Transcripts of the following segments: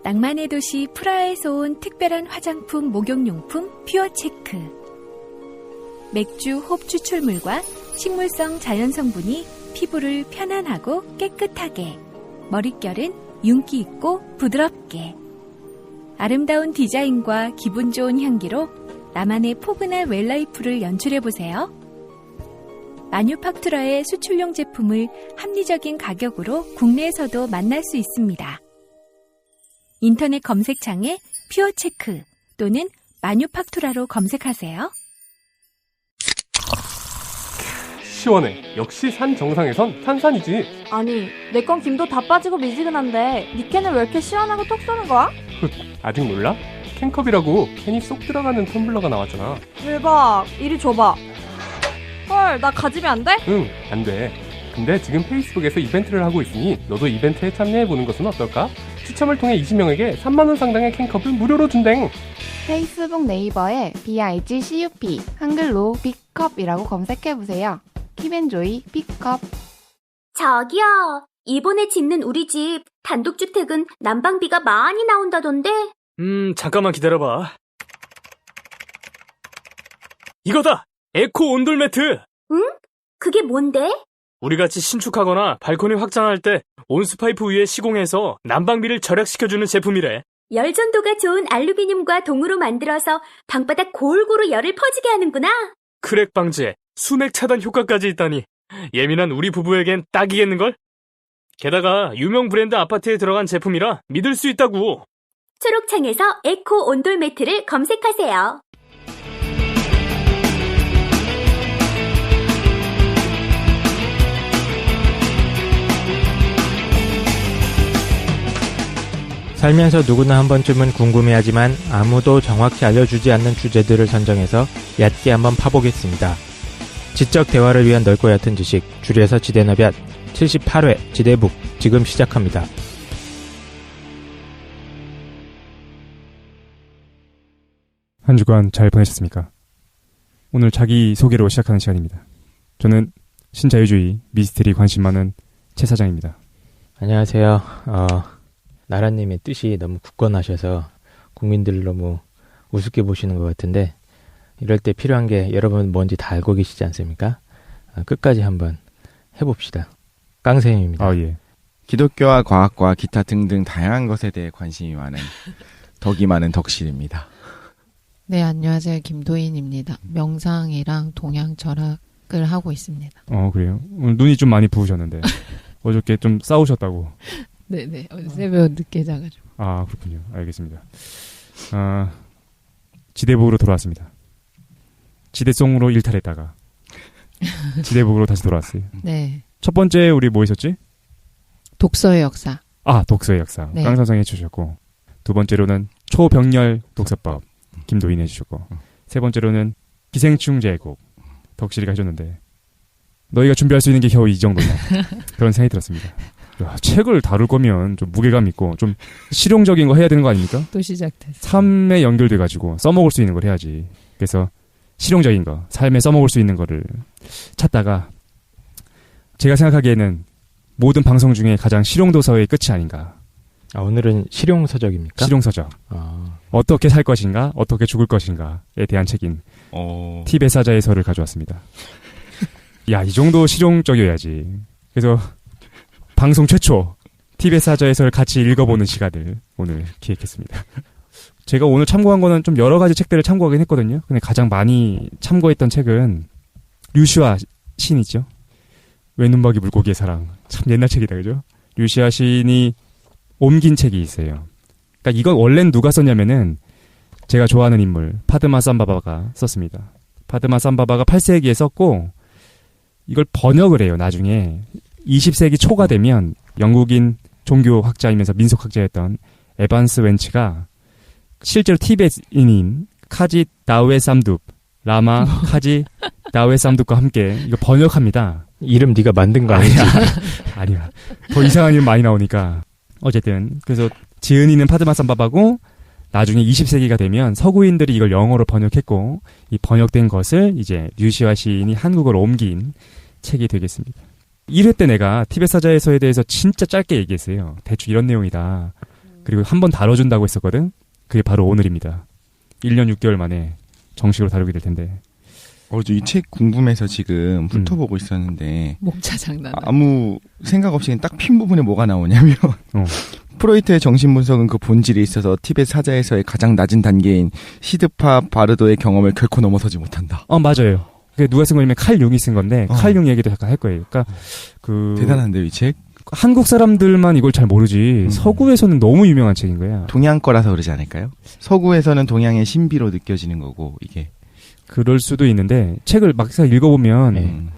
낭만의 도시 프라하에서 온 특별한 화장품 목욕용품 퓨어체크. 맥주 홉 추출물과 식물성 자연성분이 피부를 편안하고 깨끗하게, 머릿결은 윤기 있고 부드럽게. 아름다운 디자인과 기분 좋은 향기로 나만의 포근한 웰라이프를 연출해보세요. 마뉴팍투라의 수출용 제품을 합리적인 가격으로 국내에서도 만날 수 있습니다. 인터넷 검색창에 퓨어체크 또는 마뉴팍투라로 검색하세요. 시원해. 역시 산 정상에선 탄산이지. 아니, 내 건 김도 다 빠지고 미지근한데 니 캔은 왜 이렇게 시원하고 톡 쏘는 거야? 아직 몰라? 캔컵이라고 캔이 쏙 들어가는 텀블러가 나왔잖아. 대박, 이리 줘봐. 헐, 나 가지면 안 돼? 응, 안 돼. 근데 지금 페이스북에서 이벤트를 하고 있으니 너도 이벤트에 참여해보는 것은 어떨까? 추첨을 통해 20명에게 3만원 상당의 캔컵을 무료로 준댕. 페이스북 네이버에 BIGCUP 한글로 빅컵이라고 검색해보세요. 킵앤조이 빅컵. 저기요, 이번에 짓는 우리 집 단독주택은 난방비가 많이 나온다던데? 잠깐만 기다려봐. 이거다! 에코 온돌 매트! 응? 그게 뭔데? 우리같이 신축하거나 발코니 확장할 때 온수파이프 위에 시공해서 난방비를 절약시켜주는 제품이래. 열전도가 좋은 알루미늄과 동으로 만들어서 방바닥 골고루 열을 퍼지게 하는구나. 크랙 방지에 수맥 차단 효과까지 있다니 예민한 우리 부부에겐 딱이겠는걸? 게다가 유명 브랜드 아파트에 들어간 제품이라 믿을 수 있다고. 초록창에서 에코 온돌 매트를 검색하세요. 살면서 누구나 한 번쯤은 궁금해하지만 아무도 정확히 알려주지 않는 주제들을 선정해서 얕게 한번 파보겠습니다. 지적 대화를 위한 넓고 얕은 지식, 줄여서 지대너볕 78회 지대북 지금 시작합니다. 한 주간 잘 보내셨습니까? 오늘 자기소개로 시작하는 시간입니다. 저는 신자유주의, 미스테리 관심 많은 최 사장입니다. 안녕하세요. 나라님의 뜻이 너무 굳건하셔서 국민들 너무 우습게 보시는 것 같은데 이럴 때 필요한 게 여러분 뭔지 다 알고 계시지 않습니까? 끝까지 한번 해봅시다. 깡쌤입니다. 예. 기독교와 과학과 기타 등등 다양한 것에 대해 관심이 많은 덕이 많은 덕실입니다. 네, 안녕하세요. 김도인입니다. 명상이랑 동양 철학을 하고 있습니다. 그래요? 오늘 눈이 좀 많이 부으셨는데 어저께 좀 싸우셨다고. 네네. 어제 새벽 늦게 자가지고. 그렇군요. 알겠습니다. 지대북으로 돌아왔습니다. 지대송으로 일탈했다가 지대북으로 다시 돌아왔어요. 네. 첫 번째 우리 뭐 있었지? 독서의 역사. 독서의 역사. 네. 깡선생 해주셨고, 두 번째로는 초병렬 독서법 김도인 해주셨고, 세 번째로는 기생충 제국 덕실이가 해줬는데 너희가 준비할 수 있는 게 겨우 이 정도냐 그런 생각이 들었습니다. 야, 책을 다룰 거면 좀 무게감 있고 좀 실용적인 거 해야 되는 거 아닙니까? 또 시작됐어. 삶에 연결돼가지고 써먹을 수 있는 걸 해야지. 그래서 실용적인 거, 삶에 써먹을 수 있는 거를 찾다가 제가 생각하기에는 모든 방송 중에 가장 실용도서의 끝이 아닌가. 오늘은 실용서적입니까? 실용서적. 어떻게 살 것인가, 어떻게 죽을 것인가에 대한 책인 티벳 사자에서를 가져왔습니다. 야, 이 정도 실용적이어야지. 그래서 방송 최초 티벳 사자에서를 같이 읽어보는 시간을 오늘 기획했습니다. 제가 오늘 참고한 거는 좀 여러 가지 책들을 참고하긴 했거든요. 근데 가장 많이 참고했던 책은 류시아 시인이죠. 외눈박이 물고기의 사랑. 참 옛날 책이다, 그죠? 류시아 시인이 옮긴 책이 있어요. 그러니까 이건 원래는 누가 썼냐면은 제가 좋아하는 인물 파드마 삼바바가 썼습니다. 파드마 삼바바가 8세기에 썼고 이걸 번역을 해요. 나중에 20세기 초가 되면 영국인 종교학자이면서 민속학자였던 에반스 웬츠가 실제로 티베트인인 카지 다우에 삼둡 라마 카지 다우에 삼둡과 함께 이거 번역합니다. 이름 네가 만든 거 아니지? 아니야. 더 이상한 이름 많이 나오니까. 어쨌든 그래서 지은이는 파드마 삼바바고 나중에 20세기가 되면 서구인들이 이걸 영어로 번역했고 이 번역된 것을 이제 류시아 시인이 한국어로 옮긴 책이 되겠습니다. 1회 때 내가 티벳 사자에서에 대해서 진짜 짧게 얘기했어요. 대충 이런 내용이다. 그리고 한 번 다뤄준다고 했었거든. 그게 바로 오늘입니다. 1년 6개월 만에 정식으로 다루게 될 텐데. 이 책 궁금해서 지금 훑어보고 있었는데 목차 장난. 아무 생각 없이 딱 핀 부분에 뭐가 나오냐면 프로이트의 정신분석은 그 본질에 있어서 티벳 사자에서의 가장 낮은 단계인 시드파 바르도의 경험을 결코 넘어서지 못한다. 맞아요. 누가 쓴 거냐면 칼 융이 쓴 건데 칼 융 얘기도 잠깐 할 거예요. 그러니까 대단한데요, 이 책? 한국 사람들만 이걸 잘 모르지 서구에서는 너무 유명한 책인 거야. 동양 거라서 그러지 않을까요? 서구에서는 동양의 신비로 느껴지는 거고 이게. 그럴 수도 있는데 책을 막상 읽어보면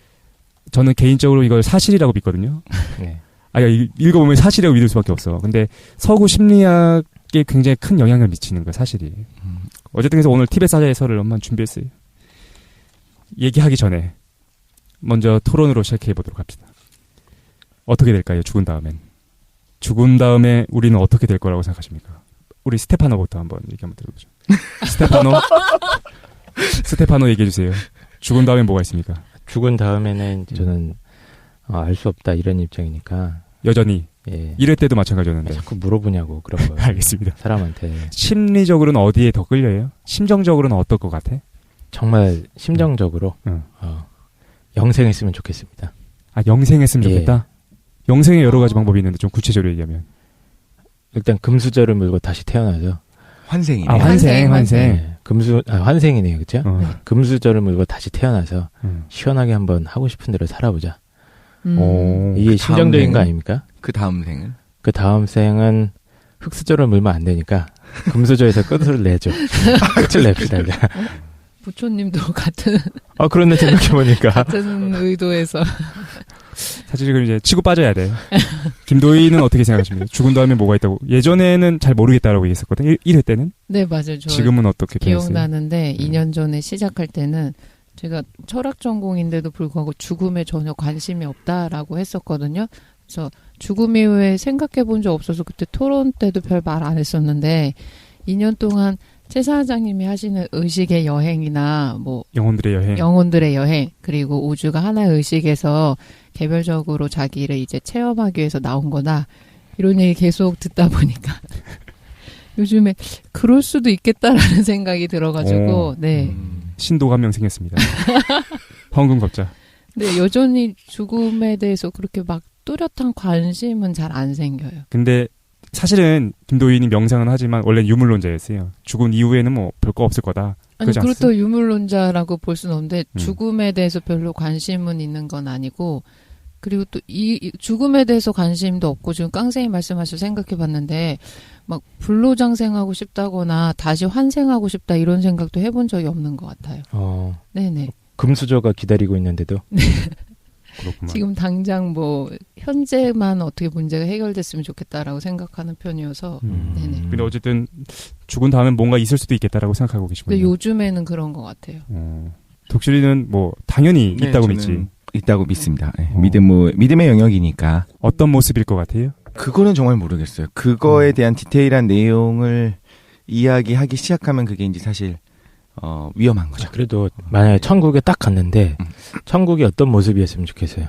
저는 개인적으로 이걸 사실이라고 믿거든요. 네. 읽어보면 사실이라고 믿을 수밖에 없어. 근데 서구 심리학에 굉장히 큰 영향을 미치는 거야, 사실이. 어쨌든 그래서 오늘 티벳 사자의 설을 한번 준비했어요. 얘기하기 전에 먼저 토론으로 시작해보도록 합시다. 어떻게 될까요, 죽은 다음엔? 죽은 다음에 우리는 어떻게 될 거라고 생각하십니까? 우리 스테파노부터 한번 얘기 한번 들어보죠. 스테파노 얘기해주세요. 죽은 다음에 뭐가 있습니까? 죽은 다음에는 저는 알 수 없다 이런 입장이니까 여전히 이럴 때도 마찬가지였는데 자꾸 물어보냐고 그런 거. 알겠습니다. 사람한테. 심리적으로는 어디에 더 끌려요? 심정적으로는 어떨 것 같아? 정말 심정적으로 영생했으면 좋겠습니다. 영생했으면 좋겠다? 영생의 여러 가지 방법이 있는데 좀 구체적으로 얘기하면 일단 금수저를 물고 다시 태어나죠. 환생이네. 환생. 네. 환생이네요, 그렇죠? 금수저를 물고 다시 태어나서 시원하게 한번 하고 싶은 대로 살아보자. 이게 심정적인 거 아닙니까? 그 다음 생은? 그 다음 생은 흙수저를 물면 안 되니까 금수저에서 끝을 내죠. 끝을 냅시다. 부처님도 같은. 그런데 생각해보니까. 같은 의도에서. 사실 이걸 이제 치고 빠져야 돼. 김도희는 어떻게 생각하십니까? 죽은 다음에 뭐가 있다고? 예전에는 잘 모르겠다라고 얘기했었거든. 1회 때는? 네, 맞아요. 지금은 어떻게 변했어요? 기억나는데 2년 전에 시작할 때는 제가 철학 전공인데도 불구하고 죽음에 전혀 관심이 없다라고 했었거든요. 그래서 죽음 이후에 생각해 본 적 없어서 그때 토론 때도 별 말 안 했었는데 2년 동안 최 사장님이 하시는 의식의 여행이나 영혼들의 여행 그리고 우주가 하나의 의식에서 개별적으로 자기를 이제 체험하기 위해서 나온 거다 이런 얘기 계속 듣다 보니까 요즘에 그럴 수도 있겠다라는 생각이 들어가지고 신도가 한 명 생겼습니다. 황금 겁자. 네, 여전히 죽음에 대해서 그렇게 막 뚜렷한 관심은 잘 안 생겨요. 근데 사실은 김도희님 명상은 하지만 원래 유물론자였어요. 죽은 이후에는 뭐 별거 없을 거다. 아니 그렇다고 유물론자라고 볼 수는 없는데 죽음에 대해서 별로 관심은 있는 건 아니고 그리고 또 이 죽음에 대해서 관심도 없고 지금 깡생이 말씀하셔서 생각해봤는데 막 불로장생하고 싶다거나 다시 환생하고 싶다 이런 생각도 해본 적이 없는 것 같아요. 네네. 금수저가 기다리고 있는데도. 네. 그렇구만. 지금 당장 뭐 현재만 어떻게 문제가 해결됐으면 좋겠다라고 생각하는 편이어서. 네네. 근데 어쨌든 죽은 다음엔 뭔가 있을 수도 있겠다라고 생각하고 계시군요. 근데 요즘에는 그런 것 같아요. 독실이는 뭐 당연히 있다고 믿지. 있다고 믿습니다. 네. 믿음의 영역이니까. 어떤 모습일 것 같아요? 그거는 정말 모르겠어요. 그거에 대한 디테일한 내용을 이야기하기 시작하면 그게 이제 사실 위험한 거죠. 그래도 만약에 천국에 딱 갔는데 천국이 어떤 모습이었으면 좋겠어요?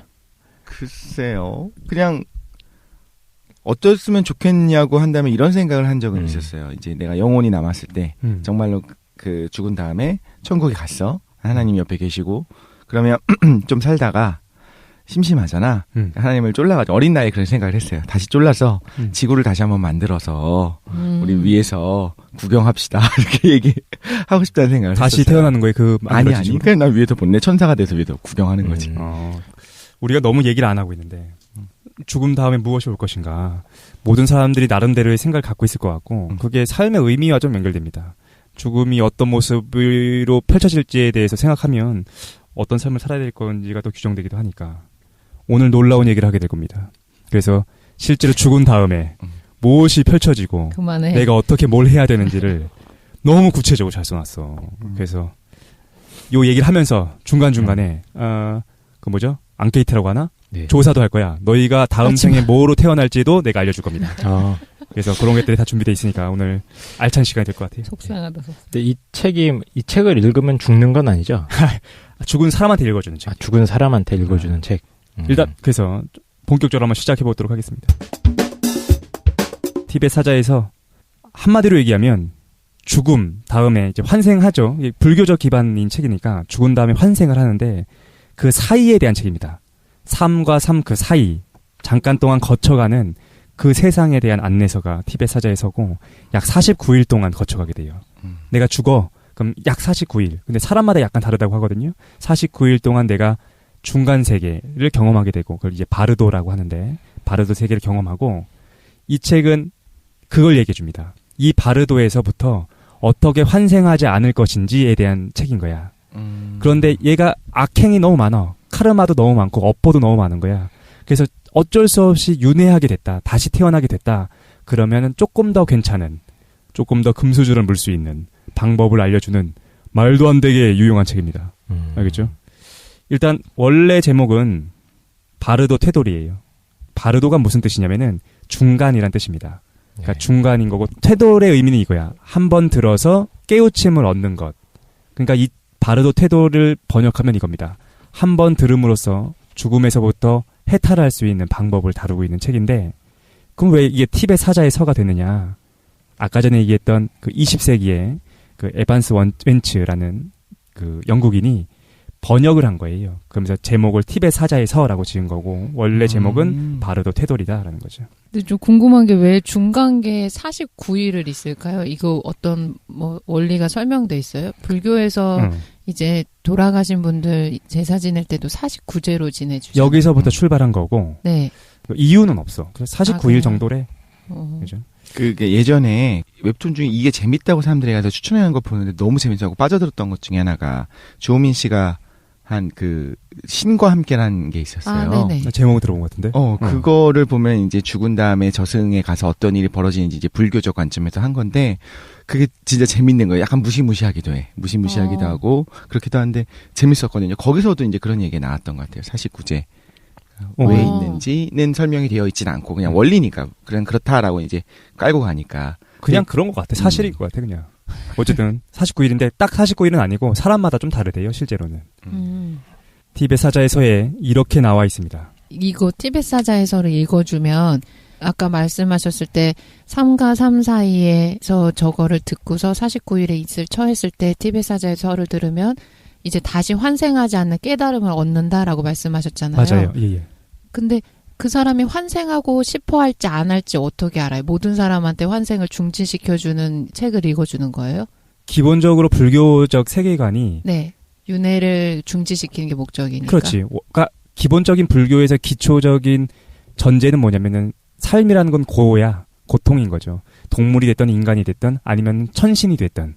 글쎄요. 그냥 어땠으면 좋겠냐고 한다면 이런 생각을 한 적은 있었어요. 이제 내가 영혼이 남았을 때 정말로 그 죽은 다음에 천국에 갔어. 하나님 옆에 계시고 그러면 좀 살다가 심심하잖아. 하나님을 쫄라가지고 어린 나이에 그런 생각을 했어요. 다시 쫄라서 지구를 다시 한번 만들어서 우리 위에서 구경합시다. 이렇게 얘기하고 싶다는 생각을 다시 했었어요. 태어나는 거에 그 아니 그냥 나 위에서 본래 천사가 돼서 위에서 구경하는 거지. 우리가 너무 얘기를 안 하고 있는데 죽음 다음에 무엇이 올 것인가. 모든 사람들이 나름대로의 생각을 갖고 있을 것 같고 그게 삶의 의미와 좀 연결됩니다. 죽음이 어떤 모습으로 펼쳐질지에 대해서 생각하면 어떤 삶을 살아야 될 건지가 또 규정되기도 하니까 오늘 놀라운 얘기를 하게 될 겁니다. 그래서 실제로 죽은 다음에 무엇이 펼쳐지고 그만해. 내가 어떻게 뭘 해야 되는지를 너무 구체적으로 잘 써놨어. 그래서 요 얘기를 하면서 중간중간에 그 뭐죠? 앙케이트라고 하나? 네. 조사도 할 거야. 너희가 다음 생에 뭐로 태어날지도 내가 알려줄 겁니다. 그래서 그런 것들이 다 준비되어 있으니까 오늘 알찬 시간이 될 것 같아요. 속상하다. 근데 이 책을 읽으면 죽는 건 아니죠? 죽은 사람한테 읽어주는 책. 죽은 사람한테 읽어주는 책. 일단 그래서 본격적으로 한번 시작해 보도록 하겠습니다. 티벳 사자에서 한마디로 얘기하면 죽음 다음에 이제 환생하죠. 이게 불교적 기반인 책이니까 죽은 다음에 환생을 하는데 그 사이에 대한 책입니다. 삶과 삶 그 사이 잠깐 동안 거쳐가는 그 세상에 대한 안내서가 티벳 사자에서고 약 49일 동안 거쳐가게 돼요. 내가 죽어. 그럼 약 49일. 근데 사람마다 약간 다르다고 하거든요. 49일 동안 내가 중간 세계를 경험하게 되고 그걸 이제 바르도라고 하는데 바르도 세계를 경험하고 이 책은 그걸 얘기해 줍니다. 이 바르도에서부터 어떻게 환생하지 않을 것인지에 대한 책인 거야. 그런데 얘가 악행이 너무 많아. 카르마도 너무 많고 업보도 너무 많은 거야. 그래서 어쩔 수 없이 윤회하게 됐다. 다시 태어나게 됐다. 그러면은 조금 더 괜찮은, 조금 더 금수저를 물 수 있는 방법을 알려주는 말도 안 되게 유용한 책입니다. 알겠죠? 일단 원래 제목은 바르도 테돌이에요. 바르도가 무슨 뜻이냐면은 중간이란 뜻입니다. 그러니까 중간인 거고 테돌의 의미는 이거야. 한번 들어서 깨우침을 얻는 것. 그러니까 이 바르도 테돌을 번역하면 이겁니다. 한번 들음으로써 죽음에서부터 해탈할 수 있는 방법을 다루고 있는 책인데 그럼 왜 이게 티벳 사자의 서가 되느냐? 아까 전에 얘기했던 그 20세기에 그 에반스 웬츠라는 그 영국인이 번역을 한 거예요. 그러면서 제목을 티벳 사자의 서라고 지은 거고 원래 제목은 바르도 테돌이다라는 거죠. 근데 좀 궁금한 게 왜 중간계에 49일을 있을까요? 이거 어떤 뭐 원리가 설명돼 있어요? 불교에서 이제 돌아가신 분들 제사 지낼 때도 49제로 지내주죠. 여기서부터 출발한 거고 네. 이유는 없어. 그래서 49일 정도래. 그죠? 그게 예전에 웹툰 중에 이게 재밌다고 사람들이 가서 추천하는 거 보는데 너무 재밌다고 빠져들었던 것 중에 하나가 조민 씨가 한 그 신과 함께라는 게 있었어요. 제목을 들어본 것 같은데. 그거를 보면 이제 죽은 다음에 저승에 가서 어떤 일이 벌어지는지 이제 불교적 관점에서 한 건데 그게 진짜 재밌는 거예요. 약간 무시무시하기도 해. 무시무시하기도 하고 그렇기도 한데 재밌었거든요. 거기서도 이제 그런 얘기가 나왔던 것 같아요. 49제. 왜 있는지는 설명이 되어 있진 않고 그냥 원리니까 그냥 그렇다라고 이제 깔고 가니까 그냥 그런 것 같아. 사실일 것 같아 그냥. 어쨌든 49일인데 딱 49일은 아니고 사람마다 좀 다르대요 실제로는. 티벳 사자에서에 이렇게 나와 있습니다. 이거 티벳 사자에서를 읽어주면 아까 말씀하셨을 때 3과 3 사이에서 저거를 듣고서 49일에 있을 처했을 때 티벳 사자에서를 들으면 이제 다시 환생하지 않는 깨달음을 얻는다라고 말씀하셨잖아요. 맞아요. 예. 근데 그 사람이 환생하고 싶어 할지 안 할지 어떻게 알아요? 모든 사람한테 환생을 중지시켜주는 책을 읽어주는 거예요? 기본적으로 불교적 세계관이 네. 윤회를 중지시키는 게 목적이니까. 그렇지. 그러니까 기본적인 불교에서 기초적인 전제는 뭐냐면은 삶이라는 건 고야, 고통인 거죠. 동물이 됐든 인간이 됐든 아니면 천신이 됐든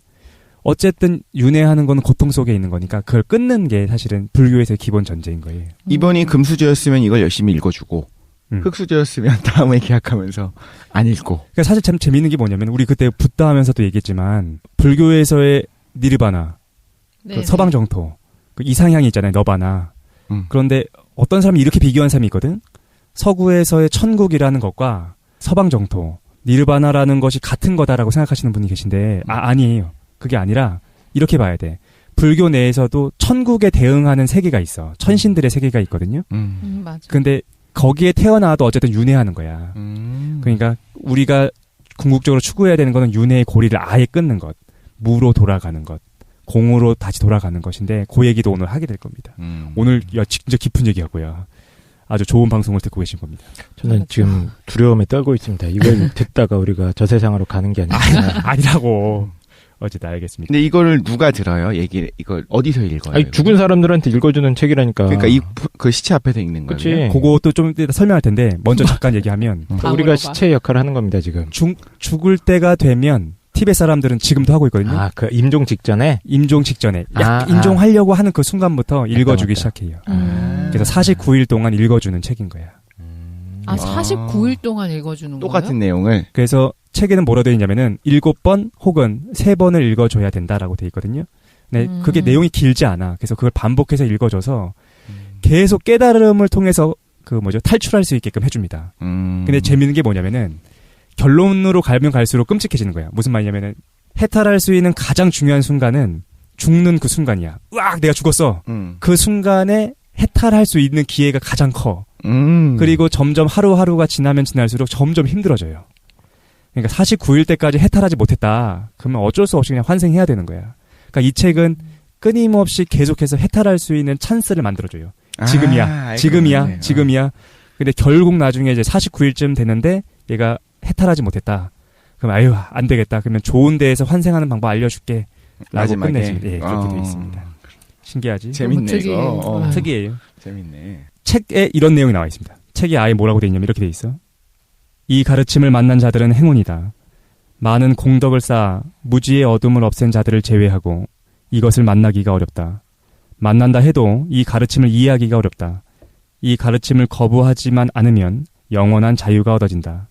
어쨌든 윤회하는 건 고통 속에 있는 거니까 그걸 끊는 게 사실은 불교에서의 기본 전제인 거예요. 이번이 금수저였으면 이걸 열심히 읽어주고 흑수저였으면 다음에 계약하면서 안 읽고. 그러니까 사실 참 재밌는 게 뭐냐면 우리 그때 붓다 하면서도 얘기했지만 불교에서의 니르바나, 그 서방 정토, 그 이상향이 있잖아요. 너바나. 그런데 어떤 사람이 이렇게 비교한 사람이 있거든. 서구에서의 천국이라는 것과 서방 정토, 니르바나라는 것이 같은 거다라고 생각하시는 분이 계신데 아니에요. 그게 아니라 이렇게 봐야 돼. 불교 내에서도 천국에 대응하는 세계가 있어. 천신들의 세계가 있거든요. 맞아. 근데 거기에 태어나도 어쨌든 윤회하는 거야. 그러니까 우리가 궁극적으로 추구해야 되는 거는 윤회의 고리를 아예 끊는 것. 무로 돌아가는 것. 공으로 다시 돌아가는 것인데 그 얘기도 오늘 하게 될 겁니다. 오늘 진짜 깊은 얘기하고요. 아주 좋은 방송을 듣고 계신 겁니다. 저는 지금 두려움에 떨고 있습니다. 이걸 듣다가 우리가 저 세상으로 가는 게 아니라 아니라고. 어쨌든 알겠습니다. 근데 이거를 누가 들어요? 이걸 어디서 읽어요? 아니, 죽은 사람들한테 읽어주는 책이라니까. 그러니까 그 시체 앞에서 읽는 거예요. 그치. 그것도 좀 이따 설명할 텐데 먼저 잠깐 얘기하면 우리가 시체 역할을 하는 겁니다 지금. 죽을 때가 되면 티벳 사람들은 지금도 하고 있거든요. 그 임종 직전에? 임종 직전에. 임종하려고 하는 그 순간부터 읽어주기 시작해요. 그래서 49일 동안 읽어주는 책인 거야. 49일 동안 읽어주는 똑같은 거예요? 내용을. 그래서 책에는 뭐라 되어 있냐면은 7번 혹은 3번을 읽어줘야 된다라고 되어 있거든요. 네, 그게 내용이 길지 않아. 그래서 그걸 반복해서 읽어줘서 계속 깨달음을 통해서 탈출할 수 있게끔 해줍니다. 근데 재밌는 게 뭐냐면은 결론으로 가면 갈수록 끔찍해지는 거야. 무슨 말이냐면은 해탈할 수 있는 가장 중요한 순간은 죽는 그 순간이야. 으악! 내가 죽었어. 그 순간에 해탈할 수 있는 기회가 가장 커. 그리고 점점 하루하루가 지나면 지날수록 점점 힘들어져요. 그러니까 49일 때까지 해탈하지 못했다. 그러면 어쩔 수 없이 그냥 환생해야 되는 거야. 그러니까 이 책은 끊임없이 계속해서 해탈할 수 있는 찬스를 만들어줘요. 지금이야. 근데 결국 나중에 이제 49일쯤 되는데 얘가 해탈하지 못했다. 그럼 아유 안 되겠다. 그러면 좋은 데에서 환생하는 방법 알려줄게. 라고 끝내줍니다. 예, 그렇게 돼 있습니다. 신기하지? 재밌네 이거. 특이해요. 재밌네. 책에 이런 내용이 나와 있습니다. 책이 아예 뭐라고 돼 있냐면 이렇게 돼 있어. 이 가르침을 만난 자들은 행운이다. 많은 공덕을 쌓아 무지의 어둠을 없앤 자들을 제외하고 이것을 만나기가 어렵다. 만난다 해도 이 가르침을 이해하기가 어렵다. 이 가르침을 거부하지만 않으면 영원한 자유가 얻어진다.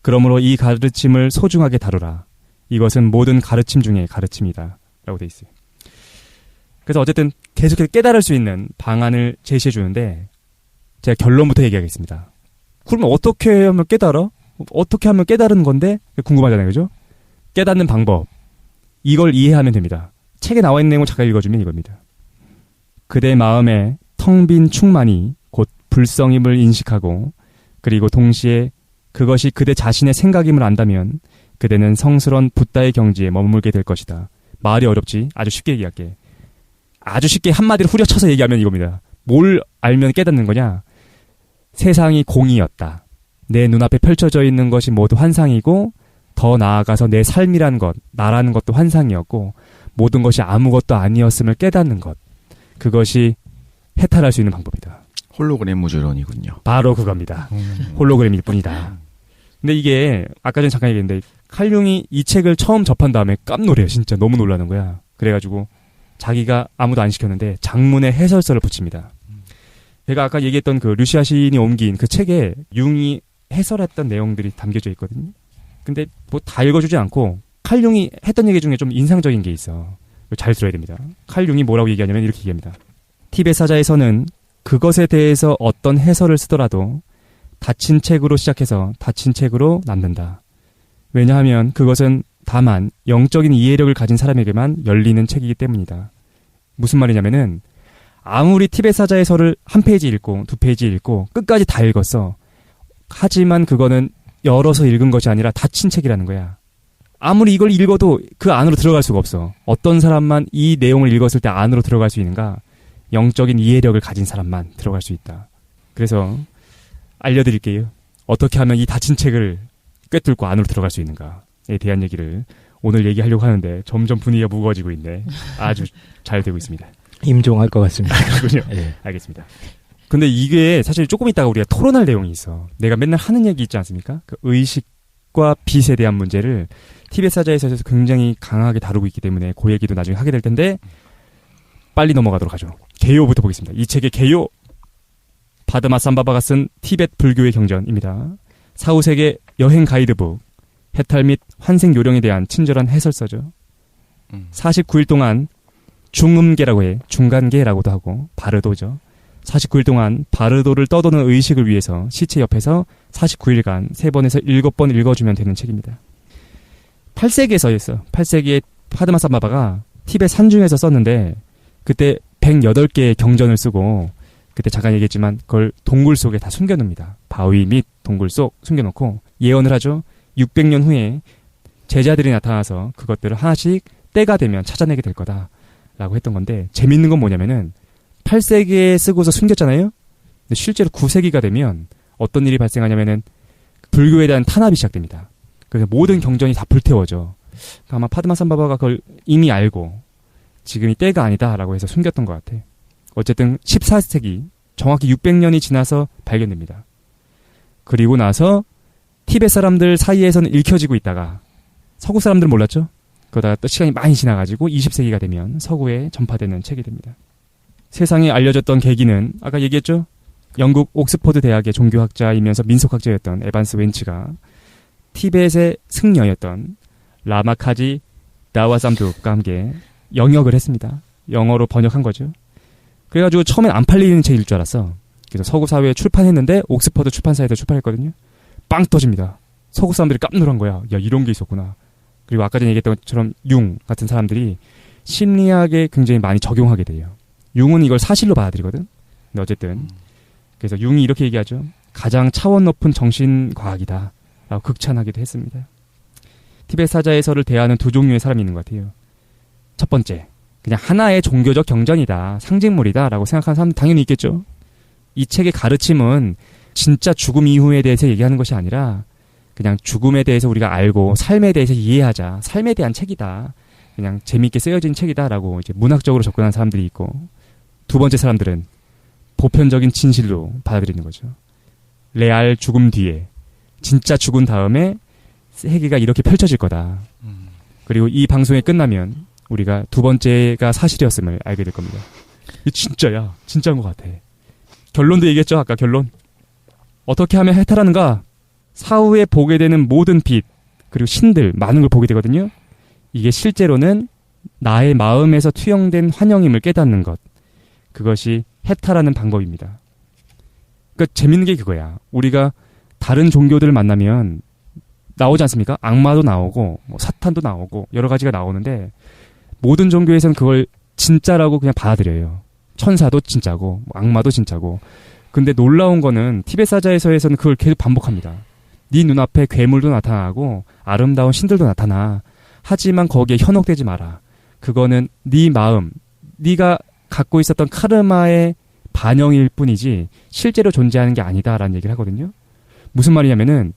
그러므로 이 가르침을 소중하게 다루라. 이것은 모든 가르침 중에 가르침이다. 라고 돼 있어요. 그래서 어쨌든 계속해서 깨달을 수 있는 방안을 제시해 주는데 제가 결론부터 얘기하겠습니다. 그러면 어떻게 하면 깨달아? 어떻게 하면 깨달은 건데 궁금하잖아요. 그죠? 깨닫는 방법. 이걸 이해하면 됩니다. 책에 나와 있는 내용을 잠깐 읽어주면 이겁니다. 그대 마음에 텅 빈 충만이 곧 불성임을 인식하고 그리고 동시에 그것이 그대 자신의 생각임을 안다면 그대는 성스러운 붓다의 경지에 머물게 될 것이다. 말이 어렵지? 아주 쉽게 얘기할게. 아주 쉽게 한마디로 후려쳐서 얘기하면 이겁니다. 뭘 알면 깨닫는 거냐? 세상이 공이었다. 내 눈앞에 펼쳐져 있는 것이 모두 환상이고 더 나아가서 내 삶이라는 것, 나라는 것도 환상이었고 모든 것이 아무것도 아니었음을 깨닫는 것. 그것이 해탈할 수 있는 방법이다. 홀로그램 우주론이군요. 바로 그겁니다. 홀로그램일 뿐이다. 근데 이게 아까 전에 잠깐 얘기했는데 칼 융이 이 책을 처음 접한 다음에 깜놀해요. 진짜 너무 놀라는 거야. 그래가지고 자기가 아무도 안 시켰는데 장문의 해설서를 붙입니다. 제가 아까 얘기했던 그 루시아 시인이 옮긴 그 책에 융이 해설했던 내용들이 담겨져 있거든요. 근데 뭐 다 읽어주지 않고 칼 융이 했던 얘기 중에 좀 인상적인 게 있어. 잘 들어야 됩니다. 칼 융이 뭐라고 얘기하냐면 이렇게 얘기합니다. 티벳 사자에서는 그것에 대해서 어떤 해설을 쓰더라도 닫힌 책으로 시작해서 닫힌 책으로 남는다. 왜냐하면 그것은 다만 영적인 이해력을 가진 사람에게만 열리는 책이기 때문이다. 무슨 말이냐면은 아무리 티벳 사자에서를 한 페이지 읽고 두 페이지 읽고 끝까지 다 읽었어. 하지만 그거는 열어서 읽은 것이 아니라 닫힌 책이라는 거야. 아무리 이걸 읽어도 그 안으로 들어갈 수가 없어. 어떤 사람만 이 내용을 읽었을 때 안으로 들어갈 수 있는가? 영적인 이해력을 가진 사람만 들어갈 수 있다. 그래서 알려드릴게요. 어떻게 하면 이 닫힌 책을 꿰뚫고 안으로 들어갈 수 있는가에 대한 얘기를 오늘 얘기하려고 하는데 점점 분위기가 무거워지고 있네. 아주 잘 되고 있습니다. 임종할 것 같습니다. 그렇군요. 네. 알겠습니다. 근데 이게 사실 조금 있다가 우리가 토론할 내용이 있어. 내가 맨날 하는 얘기 있지 않습니까? 그 의식과 빛에 대한 문제를 티벳 사자에서 굉장히 강하게 다루고 있기 때문에 그 얘기도 나중에 하게 될 텐데 빨리 넘어가도록 하죠. 개요부터 보겠습니다. 이 책의 개요. 바드마 삼바바가 쓴 티벳 불교의 경전입니다. 4, 5세기 여행 가이드북, 해탈 및 환생 요령에 대한 친절한 해설서죠. 49일 동안 중음계라고 해, 중간계라고도 하고 바르도죠. 49일 동안 바르도를 떠도는 의식을 위해서 시체 옆에서 49일간 3번에서 7번 읽어주면 되는 책입니다. 8세기에 써있어. 8세기에 파드마 삼바바가 티벳 산중에서 썼는데 그때 108개의 경전을 쓰고 그때 잠깐 얘기했지만 그걸 동굴 속에 다 숨겨놓습니다. 바위 및 동굴 속 숨겨놓고 예언을 하죠. 600년 후에 제자들이 나타나서 그것들을 하나씩 때가 되면 찾아내게 될 거다라고 했던 건데 재밌는 건 뭐냐면은 8세기에 쓰고서 숨겼잖아요. 근데 실제로 9세기가 되면 어떤 일이 발생하냐면은 불교에 대한 탄압이 시작됩니다. 그래서 모든 경전이 다 불태워져. 그러니까 아마 파드마 삼바바가 그걸 이미 알고 지금이 때가 아니다라고 해서 숨겼던 것 같아. 어쨌든 14세기 정확히 600년이 지나서 발견됩니다. 그리고 나서 티벳 사람들 사이에서는 읽혀지고 있다가 서구 사람들은 몰랐죠. 그러다가 또 시간이 많이 지나가지고 20세기가 되면 서구에 전파되는 책이 됩니다. 세상에 알려졌던 계기는 아까 얘기했죠. 영국 옥스퍼드 대학의 종교학자이면서 민속학자였던 에반스 웬치가 티벳의 승려였던 라마카지 나와삼두과 함께 영역을 했습니다. 영어로 번역한 거죠. 그래가지고 처음엔 안 팔리는 책일 줄 알았어. 그래서 서구 사회에 출판했는데 옥스퍼드 출판사에도 출판했거든요. 빵 터집니다. 서구 사람들이 깜놀한 거야. 야, 이런 게 있었구나. 그리고 아까 전에 얘기했던 것처럼 융 같은 사람들이 심리학에 굉장히 많이 적용하게 돼요. 융은 이걸 사실로 받아들이거든. 근데 어쨌든 그래서 융이 이렇게 얘기하죠. 가장 차원 높은 정신과학이다 라고 극찬하기도 했습니다. 티베트 사자에서를 대하는 두 종류의 사람이 있는 것 같아요. 첫 번째, 그냥 하나의 종교적 경전이다, 상징물이다 라고 생각하는 사람 당연히 있겠죠. 이 책의 가르침은 진짜 죽음 이후에 대해서 얘기하는 것이 아니라 그냥 죽음에 대해서 우리가 알고 삶에 대해서 이해하자, 삶에 대한 책이다, 그냥 재미있게 쓰여진 책이다라고 이제 문학적으로 접근하는 사람들이 있고, 두 번째 사람들은 보편적인 진실로 받아들이는 거죠. 레알 죽음 뒤에, 진짜 죽은 다음에 세계가 이렇게 펼쳐질 거다. 그리고 이 방송이 끝나면 우리가 두 번째가 사실이었음을 알게 될 겁니다. 이게 진짜야. 진짜인 것 같아. 결론도 얘기했죠. 아까 결론. 어떻게 하면 해탈하는가? 사후에 보게 되는 모든 빛, 그리고 신들, 많은 걸 보게 되거든요. 이게 실제로는 나의 마음에서 투영된 환영임을 깨닫는 것. 그것이 해탈하는 방법입니다. 그러니까 재밌는 게 그거야. 우리가 다른 종교들을 만나면 나오지 않습니까? 악마도 나오고 뭐 사탄도 나오고 여러 가지가 나오는데 모든 종교에서는 그걸 진짜라고 그냥 받아들여요. 천사도 진짜고 뭐 악마도 진짜고. 근데 놀라운 거는 티베트 사자에서는 그걸 계속 반복합니다. 네 눈앞에 괴물도 나타나고 아름다운 신들도 나타나. 하지만 거기에 현혹되지 마라. 그거는 네 마음, 네가 갖고 있었던 카르마의 반영일 뿐이지 실제로 존재하는 게 아니다라는 얘기를 하거든요. 무슨 말이냐면은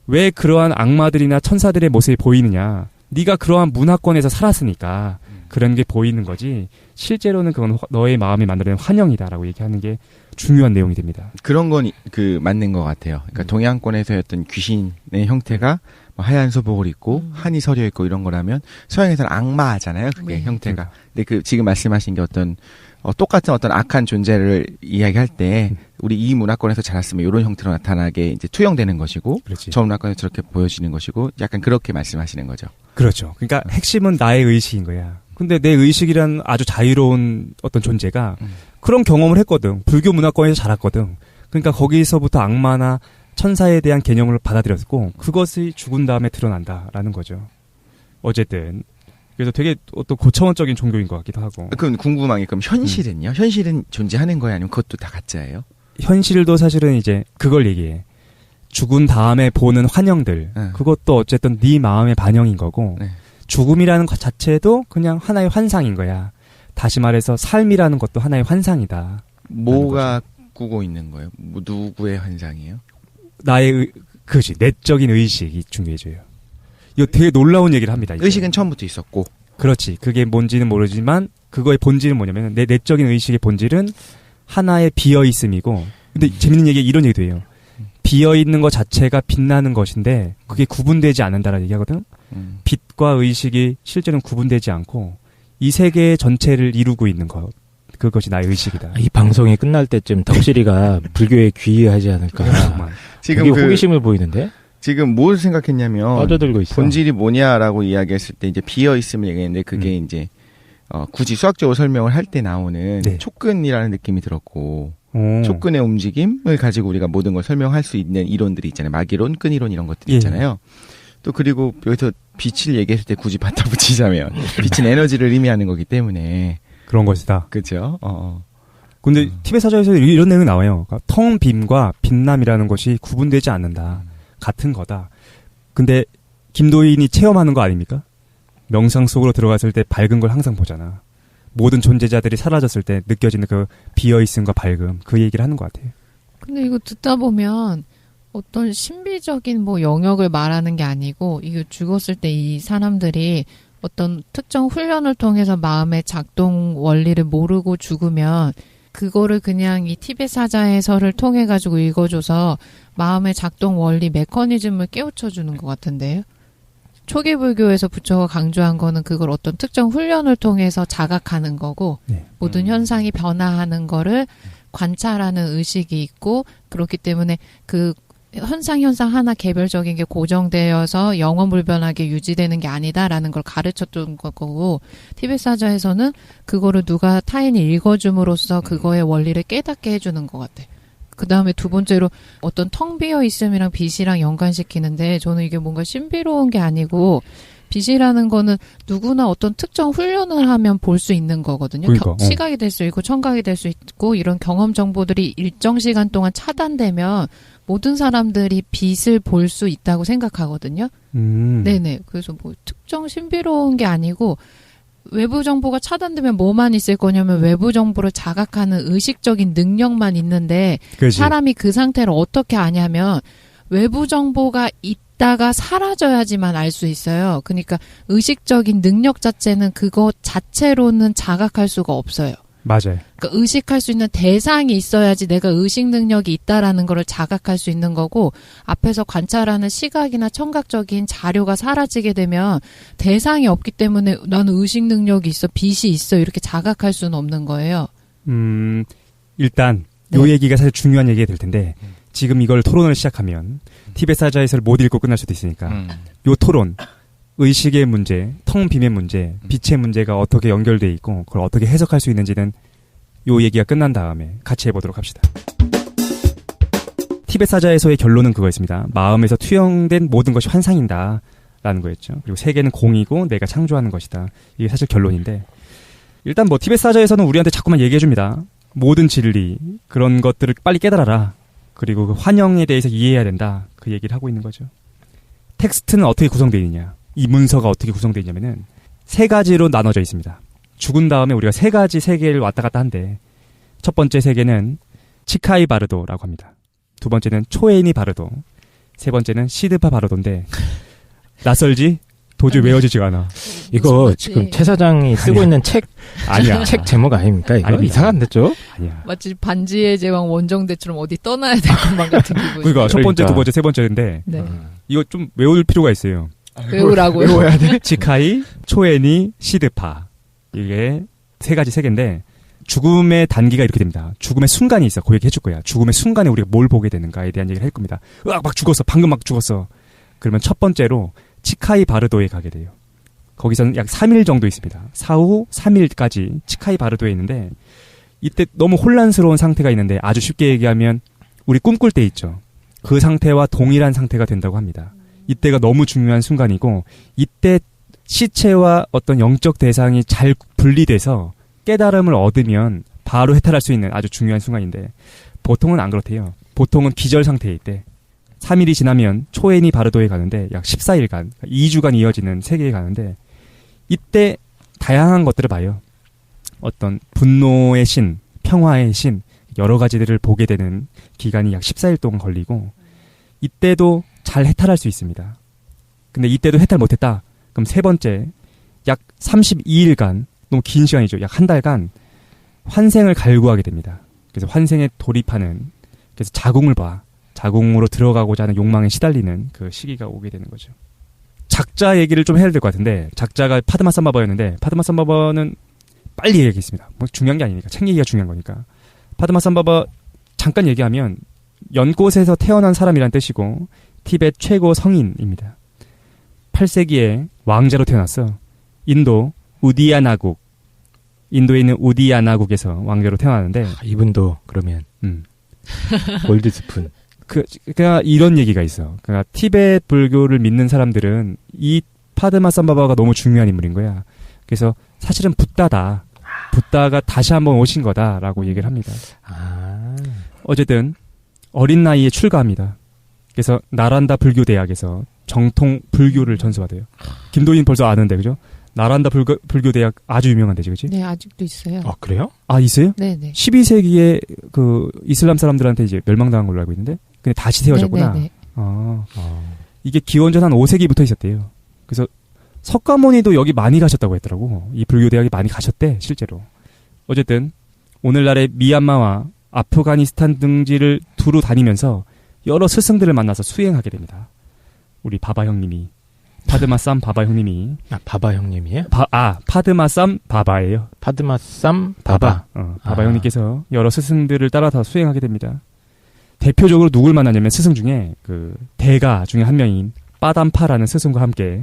왜 그러한 악마들이나 천사들의 모습이 보이느냐. 네가 그러한 문화권에서 살았으니까 그런 게 보이는 거지 실제로는 그건 너의 마음이 만들어낸 환영이다라고 얘기하는 게 중요한 내용이 됩니다. 그런 건 맞는 것 같아요. 그러니까 동양권에서의 어떤 귀신의 형태가 하얀 소복을 입고 한이 서려 있고 이런 거라면 서양에서는 악마잖아요. 그게 형태가. 근데 지금 말씀하신 게 똑같은 어떤 악한 존재를 이야기할 때 우리 이 문화권에서 자랐으면 이런 형태로 나타나게 이제 투영되는 것이고, 그렇지. 저 문화권에서 저렇게 보여지는 것이고, 약간 그렇게 말씀하시는 거죠. 그렇죠. 그러니까 핵심은 나의 의식인 거야. 근데 내 의식이란 아주 자유로운 어떤 존재가 그런 경험을 했거든. 불교 문화권에서 자랐거든. 그러니까 거기서부터 악마나 천사에 대한 개념을 받아들였고 그것이 죽은 다음에 드러난다라는 거죠. 어쨌든 그래서 되게 어떤 고차원적인 종교인 것 같기도 하고. 그럼 궁금한 게 그럼 현실은요? 현실은 존재하는 거예요? 아니면 그것도 다 가짜예요? 현실도 사실은 이제 그걸 얘기해. 죽은 다음에 보는 환영들. 그것도 어쨌든 네 마음의 반영인 거고 죽음이라는 것 자체도 그냥 하나의 환상인 거야. 다시 말해서 삶이라는 것도 하나의 환상이다. 뭐가 꾸고 있는 거예요? 누구의 환상이에요? 나의 그지 내적인 의식이 중요해져요. 이거 되게 놀라운 얘기를 합니다. 이제. 의식은 처음부터 있었고. 그렇지. 그게 뭔지는 모르지만 그거의 본질은 뭐냐면 내 내적인 의식의 본질은 하나의 비어있음이고, 근데 재밌는 얘기 이런 얘기도 해요. 비어있는 것 자체가 빛나는 것인데 그게 구분되지 않는다라는 얘기하거든. 빛과 의식이 실제는 구분되지 않고 이 세계 전체를 이루고 있는 것. 그것이 나의 의식이다. 이 방송이 끝날 때쯤 덕실이가 불교에 귀의하지 않을까. 지금 되게 호기심을 보이는데? 지금 뭘 생각했냐면 빠져들고 있어. 본질이 뭐냐라고 이야기했을 때 이제 비어 있음을 얘기했는데 그게 이제 굳이 수학적으로 설명을 할 때 나오는 촉근이라는 느낌이 들었고 촉근의 움직임을 가지고 우리가 모든 걸 설명할 수 있는 이론들이 있잖아요. 막이론, 끈이론 이런 것들이 있잖아요. 또 그리고 여기서 빛을 얘기했을 때 굳이 받다 붙이자면 빛은 에너지를 의미하는 거기 때문에 그런 것이다. 그렇죠. 근데 티베트 사자에서 이런 내용이 나와요. 그러니까 텅빔과 빛남이라는 것이 구분되지 않는다. 같은 거다. 근데 김도인이 체험하는 거 아닙니까? 명상 속으로 들어갔을 때 밝은 걸 항상 보잖아. 모든 존재자들이 사라졌을 때 느껴지는 그 비어있음과 밝음, 그 얘기를 하는 것 같아요. 근데 이거 듣다 보면 어떤 신비적인 뭐 영역을 말하는 게 아니고 이거 죽었을 때 이 사람들이 어떤 특정 훈련을 통해서 마음의 작동 원리를 모르고 죽으면 그거를 그냥 이 티베트 사자 해설을 통해 가지고 읽어줘서 마음의 작동 원리 메커니즘을 깨우쳐주는 것 같은데요. 초기 불교에서 부처가 강조한 거는 그걸 어떤 특정 훈련을 통해서 자각하는 거고 모든 현상이 변화하는 거를 관찰하는 의식이 있고 그렇기 때문에 그 현상 하나 개별적인 게 고정되어서 영원불변하게 유지되는 게 아니다라는 걸 가르쳤던 거고 티베트 사자에서는 그거를 누가 타인이 읽어줌으로써 그거의 원리를 깨닫게 해주는 것 같아. 그 다음에 두 번째로 어떤 텅 비어 있음이랑 빛이랑 연관시키는데 저는 이게 뭔가 신비로운 게 아니고 빛이라는 거는 누구나 어떤 특정 훈련을 하면 볼 수 있는 거거든요. 그러니까, 시각이 될 수 있고 청각이 될 수 있고 이런 경험 정보들이 일정 시간 동안 차단되면 모든 사람들이 빛을 볼 수 있다고 생각하거든요. 네네. 그래서 뭐 특정 신비로운 게 아니고 외부 정보가 차단되면 뭐만 있을 거냐면 외부 정보를 자각하는 의식적인 능력만 있는데 그치. 사람이 그 상태를 어떻게 아냐면 외부 정보가 있다가 사라져야지만 알 수 있어요. 그러니까 의식적인 능력 자체는 그것 자체로는 자각할 수가 없어요. 맞아요. 그러니까 의식할 수 있는 대상이 있어야지 내가 의식 능력이 있다라는 거를 자각할 수 있는 거고 앞에서 관찰하는 시각이나 청각적인 자료가 사라지게 되면 대상이 없기 때문에 나는 의식 능력이 있어, 빛이 있어 이렇게 자각할 수는 없는 거예요. 일단 요 얘기가 사실 중요한 얘기가 될 텐데 지금 이걸 토론을 시작하면 티벳 사자에서를 못 읽고 끝날 수도 있으니까 요 토론 의식의 문제, 텅 빔의 문제, 빛의 문제가 어떻게 연결돼 있고 그걸 어떻게 해석할 수 있는지는 요 얘기가 끝난 다음에 같이 해보도록 합시다. 티벳 사자에서의 결론은 그거였습니다. 마음에서 투영된 모든 것이 환상이다 라는 거였죠. 그리고 세계는 공이고 내가 창조하는 것이다. 이게 사실 결론인데 일단 뭐 티벳 사자에서는 우리한테 자꾸만 얘기해줍니다. 모든 진리 그런 것들을 빨리 깨달아라. 그리고 그 환영에 대해서 이해해야 된다. 그 얘기를 하고 있는 거죠. 텍스트는 어떻게 구성되어 있느냐. 이 문서가 어떻게 구성되어 있냐면은 세 가지로 나눠져 있습니다. 죽은 다음에 우리가 세 가지 세계를 왔다 갔다 한대. 첫 번째 세계는 치카이 바르도라고 합니다. 두 번째는 초에니 바르도. 세 번째는 시드파 바르도인데 낯설지? 도저히 외워지지가 않아. 이거 지금 최 사장이 쓰고 있는 책 아니야. 책 제목 아닙니까? 이거 아닙니다. 이상한데 좀? 아니야. 마치 반지의 제왕 원정대처럼 어디 떠나야 될 것만 같은 기분. 그러니까 첫 번째, 두 번째, 세 번째인데 네. 이거 좀 외울 필요가 있어요. 외우라고요? 외워야 돼? 치카이, 초에니, 시드파. 이게 세 가지 세계인데 죽음의 단계가 이렇게 됩니다. 죽음의 순간이 있어. 그 얘기 해줄 거야. 죽음의 순간에 우리가 뭘 보게 되는가에 대한 얘기를 할 겁니다. 으악, 막 죽었어. 방금 막 죽었어. 그러면 첫 번째로 치카이 바르도에 가게 돼요. 거기서는 약 3일 정도 있습니다. 사후 3일까지 치카이 바르도에 있는데 이때 너무 혼란스러운 상태가 있는데 아주 쉽게 얘기하면 우리 꿈꿀 때 있죠. 그 상태와 동일한 상태가 된다고 합니다. 이때가 너무 중요한 순간이고 이때 시체와 어떤 영적 대상이 잘 분리돼서 깨달음을 얻으면 바로 해탈할 수 있는 아주 중요한 순간인데 보통은 안 그렇대요. 보통은 기절 상태에 있대. 3일이 지나면 초에니 바르도에 가는데 약 14일간, 2주간 이어지는 세계에 가는데 이때 다양한 것들을 봐요. 어떤 분노의 신, 평화의 신, 여러 가지들을 보게 되는 기간이 약 14일 동안 걸리고 이때도 잘 해탈할 수 있습니다. 근데 이때도 해탈 못했다. 그럼 세 번째, 약 32일간, 너무 긴 시간이죠. 약 한 달간 환생을 갈구하게 됩니다. 그래서 환생에 돌입하는, 그래서 자궁을 봐. 자궁으로 들어가고자 하는 욕망에 시달리는 그 시기가 오게 되는 거죠. 작자 얘기를 좀 해야 될 것 같은데 작자가 파드마 삼바바였는데 파드마 삼바바는 빨리 얘기하겠습니다. 뭐 중요한 게 아니니까 책 얘기가 중요한 거니까. 파드마 삼바바 잠깐 얘기하면 연꽃에서 태어난 사람이란 뜻이고 티벳 최고 성인입니다. 8세기에 왕자로 태어났어. 인도 우디야나국, 인도에 있는 우디야나국에서 왕자로 태어났는데 이분도 그러면 골드 스푼. 그러니까 이런 얘기가 있어. 그러니까 티벳 불교를 믿는 사람들은 이 파드마 삼바바가 너무 중요한 인물인 거야. 그래서 사실은 붓다다. 붓다가 다시 한번 오신 거다라고 얘기를 합니다. 어쨌든 어린 나이에 출가합니다. 그래서 나란다 불교대학에서 정통 불교를 전수받아요. 김도인 벌써 아는데 그죠? 나란다 불교대학 아주 유명한 데지, 그치? 네, 아직도 있어요. 아, 그래요? 아, 있어요? 네네. 12세기에 그 이슬람 사람들한테 이제 멸망당한 걸로 알고 있는데, 근데 다시 세워졌구나. 네네네. 이게 기원전 한 5세기부터 있었대요. 그래서 석가모니도 여기 많이 가셨다고 했더라고. 이 불교대학에 많이 가셨대, 실제로. 어쨌든, 오늘날의 미얀마와 아프가니스탄 등지를 두루 다니면서 여러 스승들을 만나서 수행하게 됩니다. 우리 바바 형님이. 파드마쌈 바바 형님이. 아, 바바 형님이에요? 파드마쌈 바바예요. 파드마쌈 바바. 바바 형님께서 여러 스승들을 따라서 수행하게 됩니다. 대표적으로 누굴 만나냐면 스승 중에 그 대가 중에 한 명인 빠담파라는 스승과 함께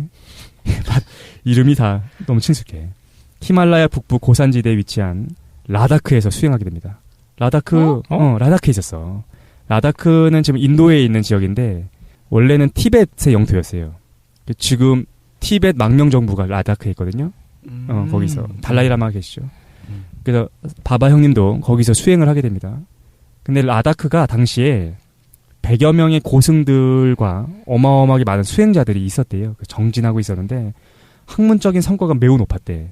이름이 다 너무 친숙해. 히말라야 북부 고산지대에 위치한 라다크에서 수행하게 됩니다. 라다크에 있었어. 라다크는 지금 인도에 있는 지역인데 원래는 티벳의 영토였어요. 지금 티벳 망명정부가 라다크에 있거든요. 거기서 달라이라마가 계시죠. 그래서 바바 형님도 거기서 수행을 하게 됩니다. 근데 라다크가 당시에 100여 명의 고승들과 어마어마하게 많은 수행자들이 있었대요. 정진하고 있었는데 학문적인 성과가 매우 높았대.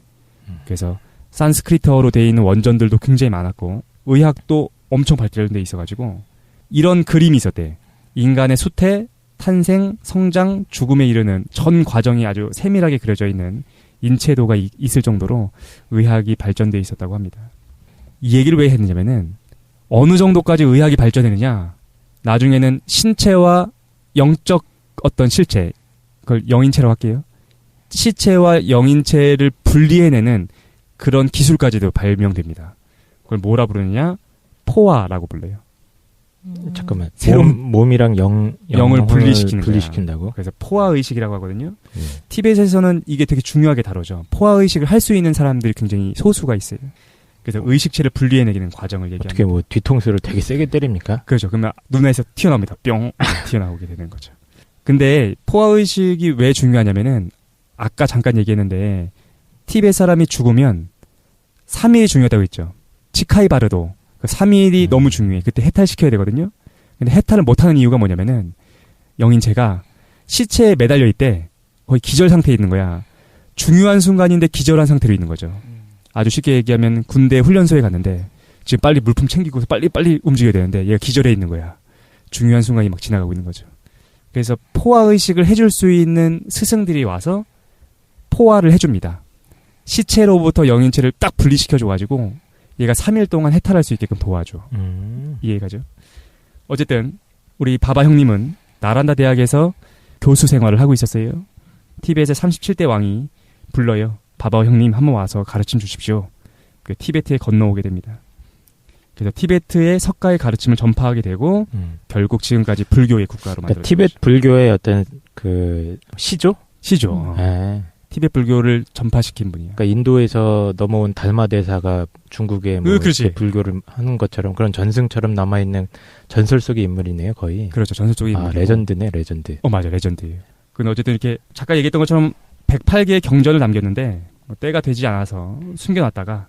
그래서 산스크리트어로 되어 있는 원전들도 굉장히 많았고 의학도 엄청 발달돼 있어가지고 이런 그림이 있었대. 인간의 수태, 탄생, 성장, 죽음에 이르는 전 과정이 아주 세밀하게 그려져 있는 인체도가 있을 정도로 의학이 발전돼 있었다고 합니다. 이 얘기를 왜 했느냐면은 어느 정도까지 의학이 발전했느냐, 나중에는 신체와 영적 어떤 실체, 그걸 영인체라고 할게요. 시체와 영인체를 분리해내는 그런 기술까지도 발명됩니다. 그걸 뭐라 부르느냐? 포화라고 불러요. 잠깐만. 몸이랑 영을 분리시킨다고? 그래서 포화의식이라고 하거든요. 티벳에서는 이게 되게 중요하게 다루죠. 포화의식을 할 수 있는 사람들이 굉장히 소수가 있어요. 그래서 의식체를 분리해내기는 과정을 얘기합니다. 어떻게 뭐 뒤통수를 되게 세게 때립니까? 그렇죠. 그러면 눈에서 튀어나옵니다. 뿅 튀어나오게 되는 거죠. 근데 포화의식이 왜 중요하냐면은 아까 잠깐 얘기했는데 티벳 사람이 죽으면 3일이 중요하다고 했죠. 치카이바르도 그 3일이 너무 중요해. 그때 해탈시켜야 되거든요. 근데 해탈을 못하는 이유가 뭐냐면은 영인체가 시체에 매달려 있대. 거의 기절 상태에 있는 거야. 중요한 순간인데 기절한 상태로 있는 거죠. 아주 쉽게 얘기하면 군대 훈련소에 갔는데 지금 빨리 물품 챙기고 빨리 움직여야 되는데 얘가 기절해 있는 거야. 중요한 순간이 막 지나가고 있는 거죠. 그래서 포화의식을 해줄 수 있는 스승들이 와서 포화를 해줍니다. 시체로부터 영인체를 딱 분리시켜줘가지고 얘가 3일 동안 해탈할 수 있게끔 도와줘. 이해가죠? 어쨌든 우리 바바 형님은 나란다 대학에서 교수 생활을 하고 있었어요. 티벳의 37대 왕이 불러요. 바바 형님 한번 와서 가르침 주십시오. 그 티베트에 건너오게 됩니다. 그래서 티베트의 석가의 가르침을 전파하게 되고 결국 지금까지 불교의 국가로 만들어졌죠. 티베트 불교의 어떤 그 시조? 시조. 티베트 불교를 전파시킨 분이에요. 그러니까 인도에서 넘어온 달마 대사가 중국에 뭐 불교를 하는 것처럼 그런 전승처럼 남아있는 전설 속의 인물이네요, 거의. 그렇죠, 전설 속의 인물. 레전드네, 레전드. 맞아, 레전드예요. 근데 어쨌든 이렇게 잠깐 얘기했던 것처럼 108개의 경전을 남겼는데 때가 되지 않아서 숨겨놨다가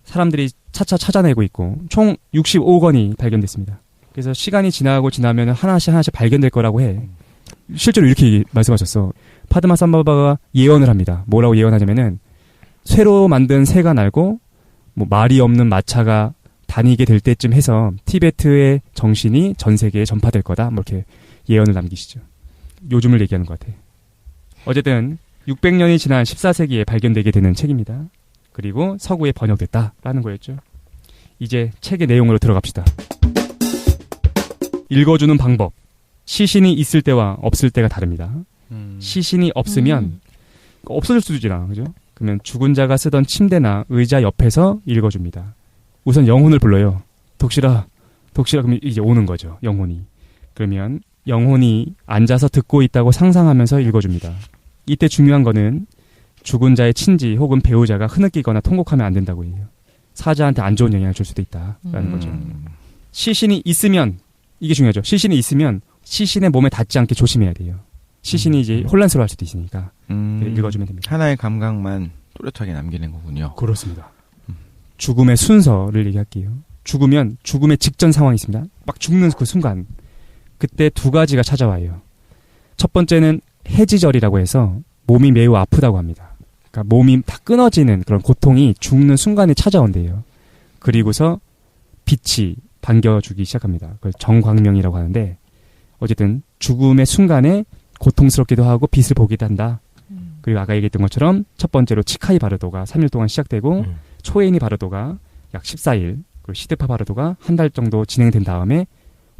사람들이 차차 찾아내고 있고 총 65권이 발견됐습니다. 그래서 시간이 지나면 하나씩 발견될 거라고 해. 실제로 이렇게 말씀하셨어. 파드마 삼바바가 예언을 합니다. 뭐라고 예언하냐면은 쇠로 만든 새가 날고 뭐 말이 없는 마차가 다니게 될 때쯤 해서 티베트의 정신이 전 세계에 전파될 거다. 뭐 이렇게 예언을 남기시죠. 요즘을 얘기하는 것 같아. 어쨌든 600년이 지난 14세기에 발견되게 되는 책입니다. 그리고 서구에 번역됐다라는 거였죠. 이제 책의 내용으로 들어갑시다. 읽어주는 방법. 시신이 있을 때와 없을 때가 다릅니다. 시신이 없으면 없어질 수도 있잖아, 그죠? 그러면 죽은 자가 쓰던 침대나 의자 옆에서 읽어줍니다. 우선 영혼을 불러요. 독실아 그러면 이제 오는 거죠, 영혼이. 그러면 영혼이 앉아서 듣고 있다고 상상하면서 읽어줍니다. 이때 중요한 거는 죽은 자의 친지 혹은 배우자가 흐느끼거나 통곡하면 안 된다고 해요. 사자한테 안 좋은 영향을 줄 수도 있다라는 거죠. 시신이 있으면, 이게 중요하죠. 시신이 있으면 시신의 몸에 닿지 않게 조심해야 돼요. 시신이 이제 혼란스러워할 수도 있으니까 읽어주면 됩니다. 하나의 감각만 또렷하게 남기는 거군요. 그렇습니다. 죽음의 순서를 얘기할게요. 죽으면 죽음의 직전 상황이 있습니다. 막 죽는 그 순간, 그때 두 가지가 찾아와요. 첫 번째는 해지절이라고 해서 몸이 매우 아프다고 합니다. 그러니까 몸이 다 끊어지는 그런 고통이 죽는 순간에 찾아온대요. 그리고서 빛이 반겨주기 시작합니다. 그걸 정광명이라고 하는데, 어쨌든 죽음의 순간에 고통스럽기도 하고 빛을 보기도 한다. 그리고 아까 얘기했던 것처럼 첫 번째로 치카이 바르도가 3일 동안 시작되고 초에니 바르도가 약 14일, 그리고 시드파 바르도가 한 달 정도 진행된 다음에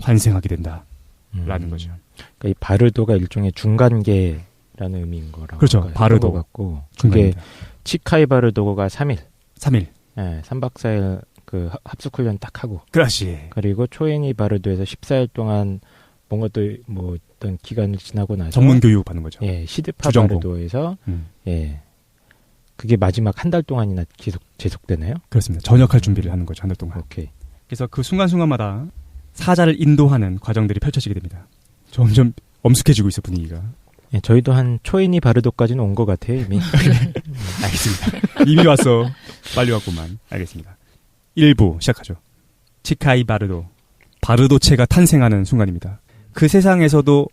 환생하게 된다라는 거죠. 그러니까 이 바르도가 일종의 중간계라는 의미인 거라고. 그렇죠. 바르도 같고 그게 치카이 바르도가 3일. 네, 3박 4일 그 합숙 훈련 딱 하고. 그렇지. 그리고 초에니 바르도에서 14일 동안 뭔가 또 뭐 어떤 기간을 지나고 나서 전문 교육 받는 거죠. 예, 시드파 바르도에서 예. 그게 마지막 한 달 동안이나 계속되나요? 그렇습니다. 전역할 준비를 하는 거죠, 한 달 동안. 오케이. 그래서 그 순간순간마다 사자를 인도하는 과정들이 펼쳐지게 됩니다. 점점 엄숙해지고 있어, 분위기가. 예, 저희도 한 초이니 바르도까지는 온 것 같아요, 이미. 알겠습니다. 이미 왔어. 빨리 왔구만. 알겠습니다. 1부 시작하죠. 치카이 바르도. 바르도체가 탄생하는 순간입니다. 그 세상에서도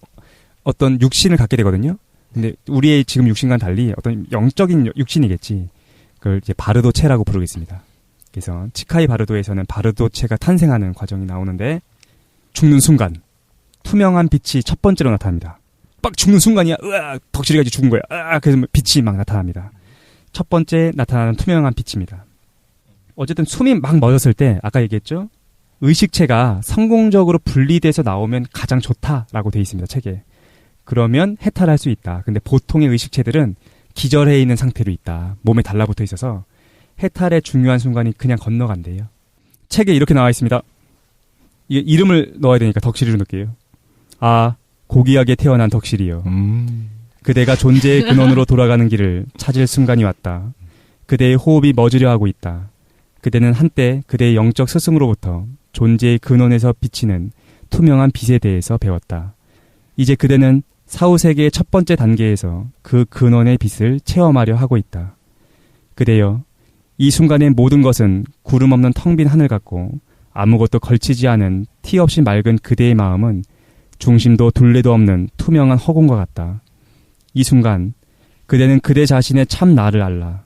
어떤 육신을 갖게 되거든요. 근데 우리의 지금 육신과는 달리 어떤 영적인 육신이겠지. 그걸 이제 바르도체라고 부르겠습니다. 그래서 치카이 바르도에서는 바르도체가 탄생하는 과정이 나오는데 죽는 순간 투명한 빛이 첫 번째로 나타납니다. 막 죽는 순간이야. 으악! 덕실이가 이제 죽은 거야. 으악! 그래서 빛이 막 나타납니다. 첫 번째 나타나는 투명한 빛입니다. 어쨌든 숨이 막 멎었을 때 아까 얘기했죠. 의식체가 성공적으로 분리돼서 나오면 가장 좋다라고 돼 있습니다. 책에. 그러면 해탈할 수 있다. 근데 보통의 의식체들은 기절해 있는 상태로 있다. 몸에 달라붙어 있어서 해탈의 중요한 순간이 그냥 건너간대요. 책에 이렇게 나와 있습니다. 이게 이름을 넣어야 되니까 덕실이로 넣을게요. 아, 고귀하게 태어난 덕실이여. 그대가 존재의 근원으로 돌아가는 길을 찾을 순간이 왔다. 그대의 호흡이 멎으려 하고 있다. 그대는 한때 그대의 영적 스승으로부터 존재의 근원에서 비치는 투명한 빛에 대해서 배웠다. 이제 그대는 사후세계의 첫 번째 단계에서 그 근원의 빛을 체험하려 하고 있다. 그대여, 이 순간의 모든 것은 구름 없는 텅 빈 하늘 같고 아무것도 걸치지 않은 티 없이 맑은 그대의 마음은 중심도 둘레도 없는 투명한 허공과 같다. 이 순간 그대는 그대 자신의 참 나를 알라.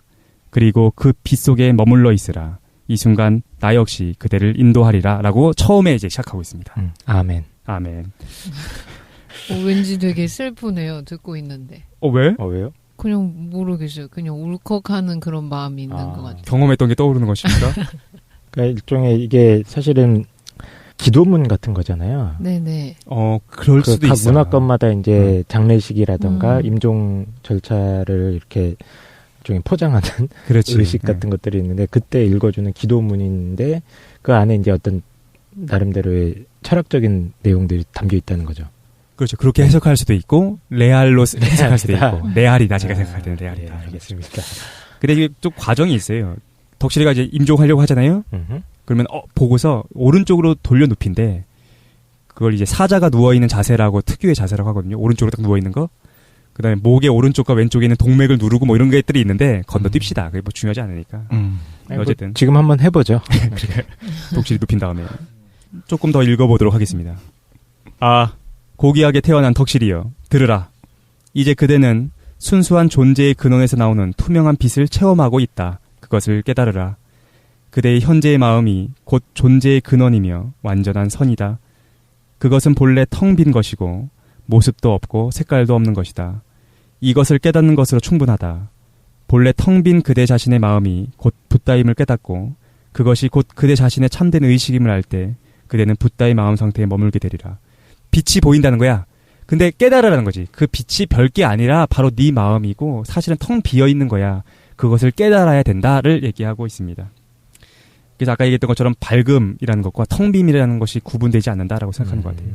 그리고 그 빛 속에 머물러 있으라. 이 순간 나 역시 그대를 인도하리라 라고 처음에 이제 시작하고 있습니다. 아멘. 아멘. 왠지 되게 슬프네요. 듣고 있는데. 왜? 왜요? 그냥 모르겠어요. 그냥 울컥하는 그런 마음이 있는 것 같아요. 경험했던 게 떠오르는 것입니까? 그러니까 일종의 이게 사실은 기도문 같은 거잖아요. 네네. 그럴 수도 각 있어요. 문화권마다 이제 장례식이라던가 임종 절차를 이렇게 일종의 포장하는 그렇지. 의식 같은 것들이 있는데 그때 읽어주는 기도문인데 그 안에 이제 어떤 나름대로의 철학적인 내용들이 담겨 있다는 거죠. 그렇죠. 그렇게 해석할 수도 있고 레알로 해석할 수도 있고 레알이다. 제가 생각할 때는 레알이다. 네, 알겠습니다. 근데 이게 좀 과정이 있어요. 덕실이가 이제 임종하려고 하잖아요. 그러면 보고서 오른쪽으로 돌려 눕힌데 그걸 이제 사자가 누워 있는 자세라고 특유의 자세라고 하거든요. 오른쪽으로 딱 누워 있는 거. 그다음에 목의 오른쪽과 왼쪽에 있는 동맥을 누르고 뭐 이런 것들이 있는데 건너뛰시다. 그게 뭐 중요하지 않으니까. 어쨌든 지금 한번 해보죠. 독실이 눕힌 다음에 조금 더 읽어보도록 하겠습니다. 아, 고귀하게 태어난 덕실이여, 들으라. 이제 그대는 순수한 존재의 근원에서 나오는 투명한 빛을 체험하고 있다. 그것을 깨달으라. 그대의 현재의 마음이 곧 존재의 근원이며 완전한 선이다. 그것은 본래 텅 빈 것이고 모습도 없고 색깔도 없는 것이다. 이것을 깨닫는 것으로 충분하다. 본래 텅 빈 그대 자신의 마음이 곧 붓다임을 깨닫고 그것이 곧 그대 자신의 참된 의식임을 알 때 그대는 붓다의 마음 상태에 머물게 되리라. 빛이 보인다는 거야. 근데 깨달으라는 거지. 그 빛이 별게 아니라 바로 네 마음이고 사실은 텅 비어있는 거야. 그것을 깨달아야 된다를 얘기하고 있습니다. 그래서 아까 얘기했던 것처럼 밝음이라는 것과 텅 빔이라는 것이 구분되지 않는다라고 생각하는 것 같아요.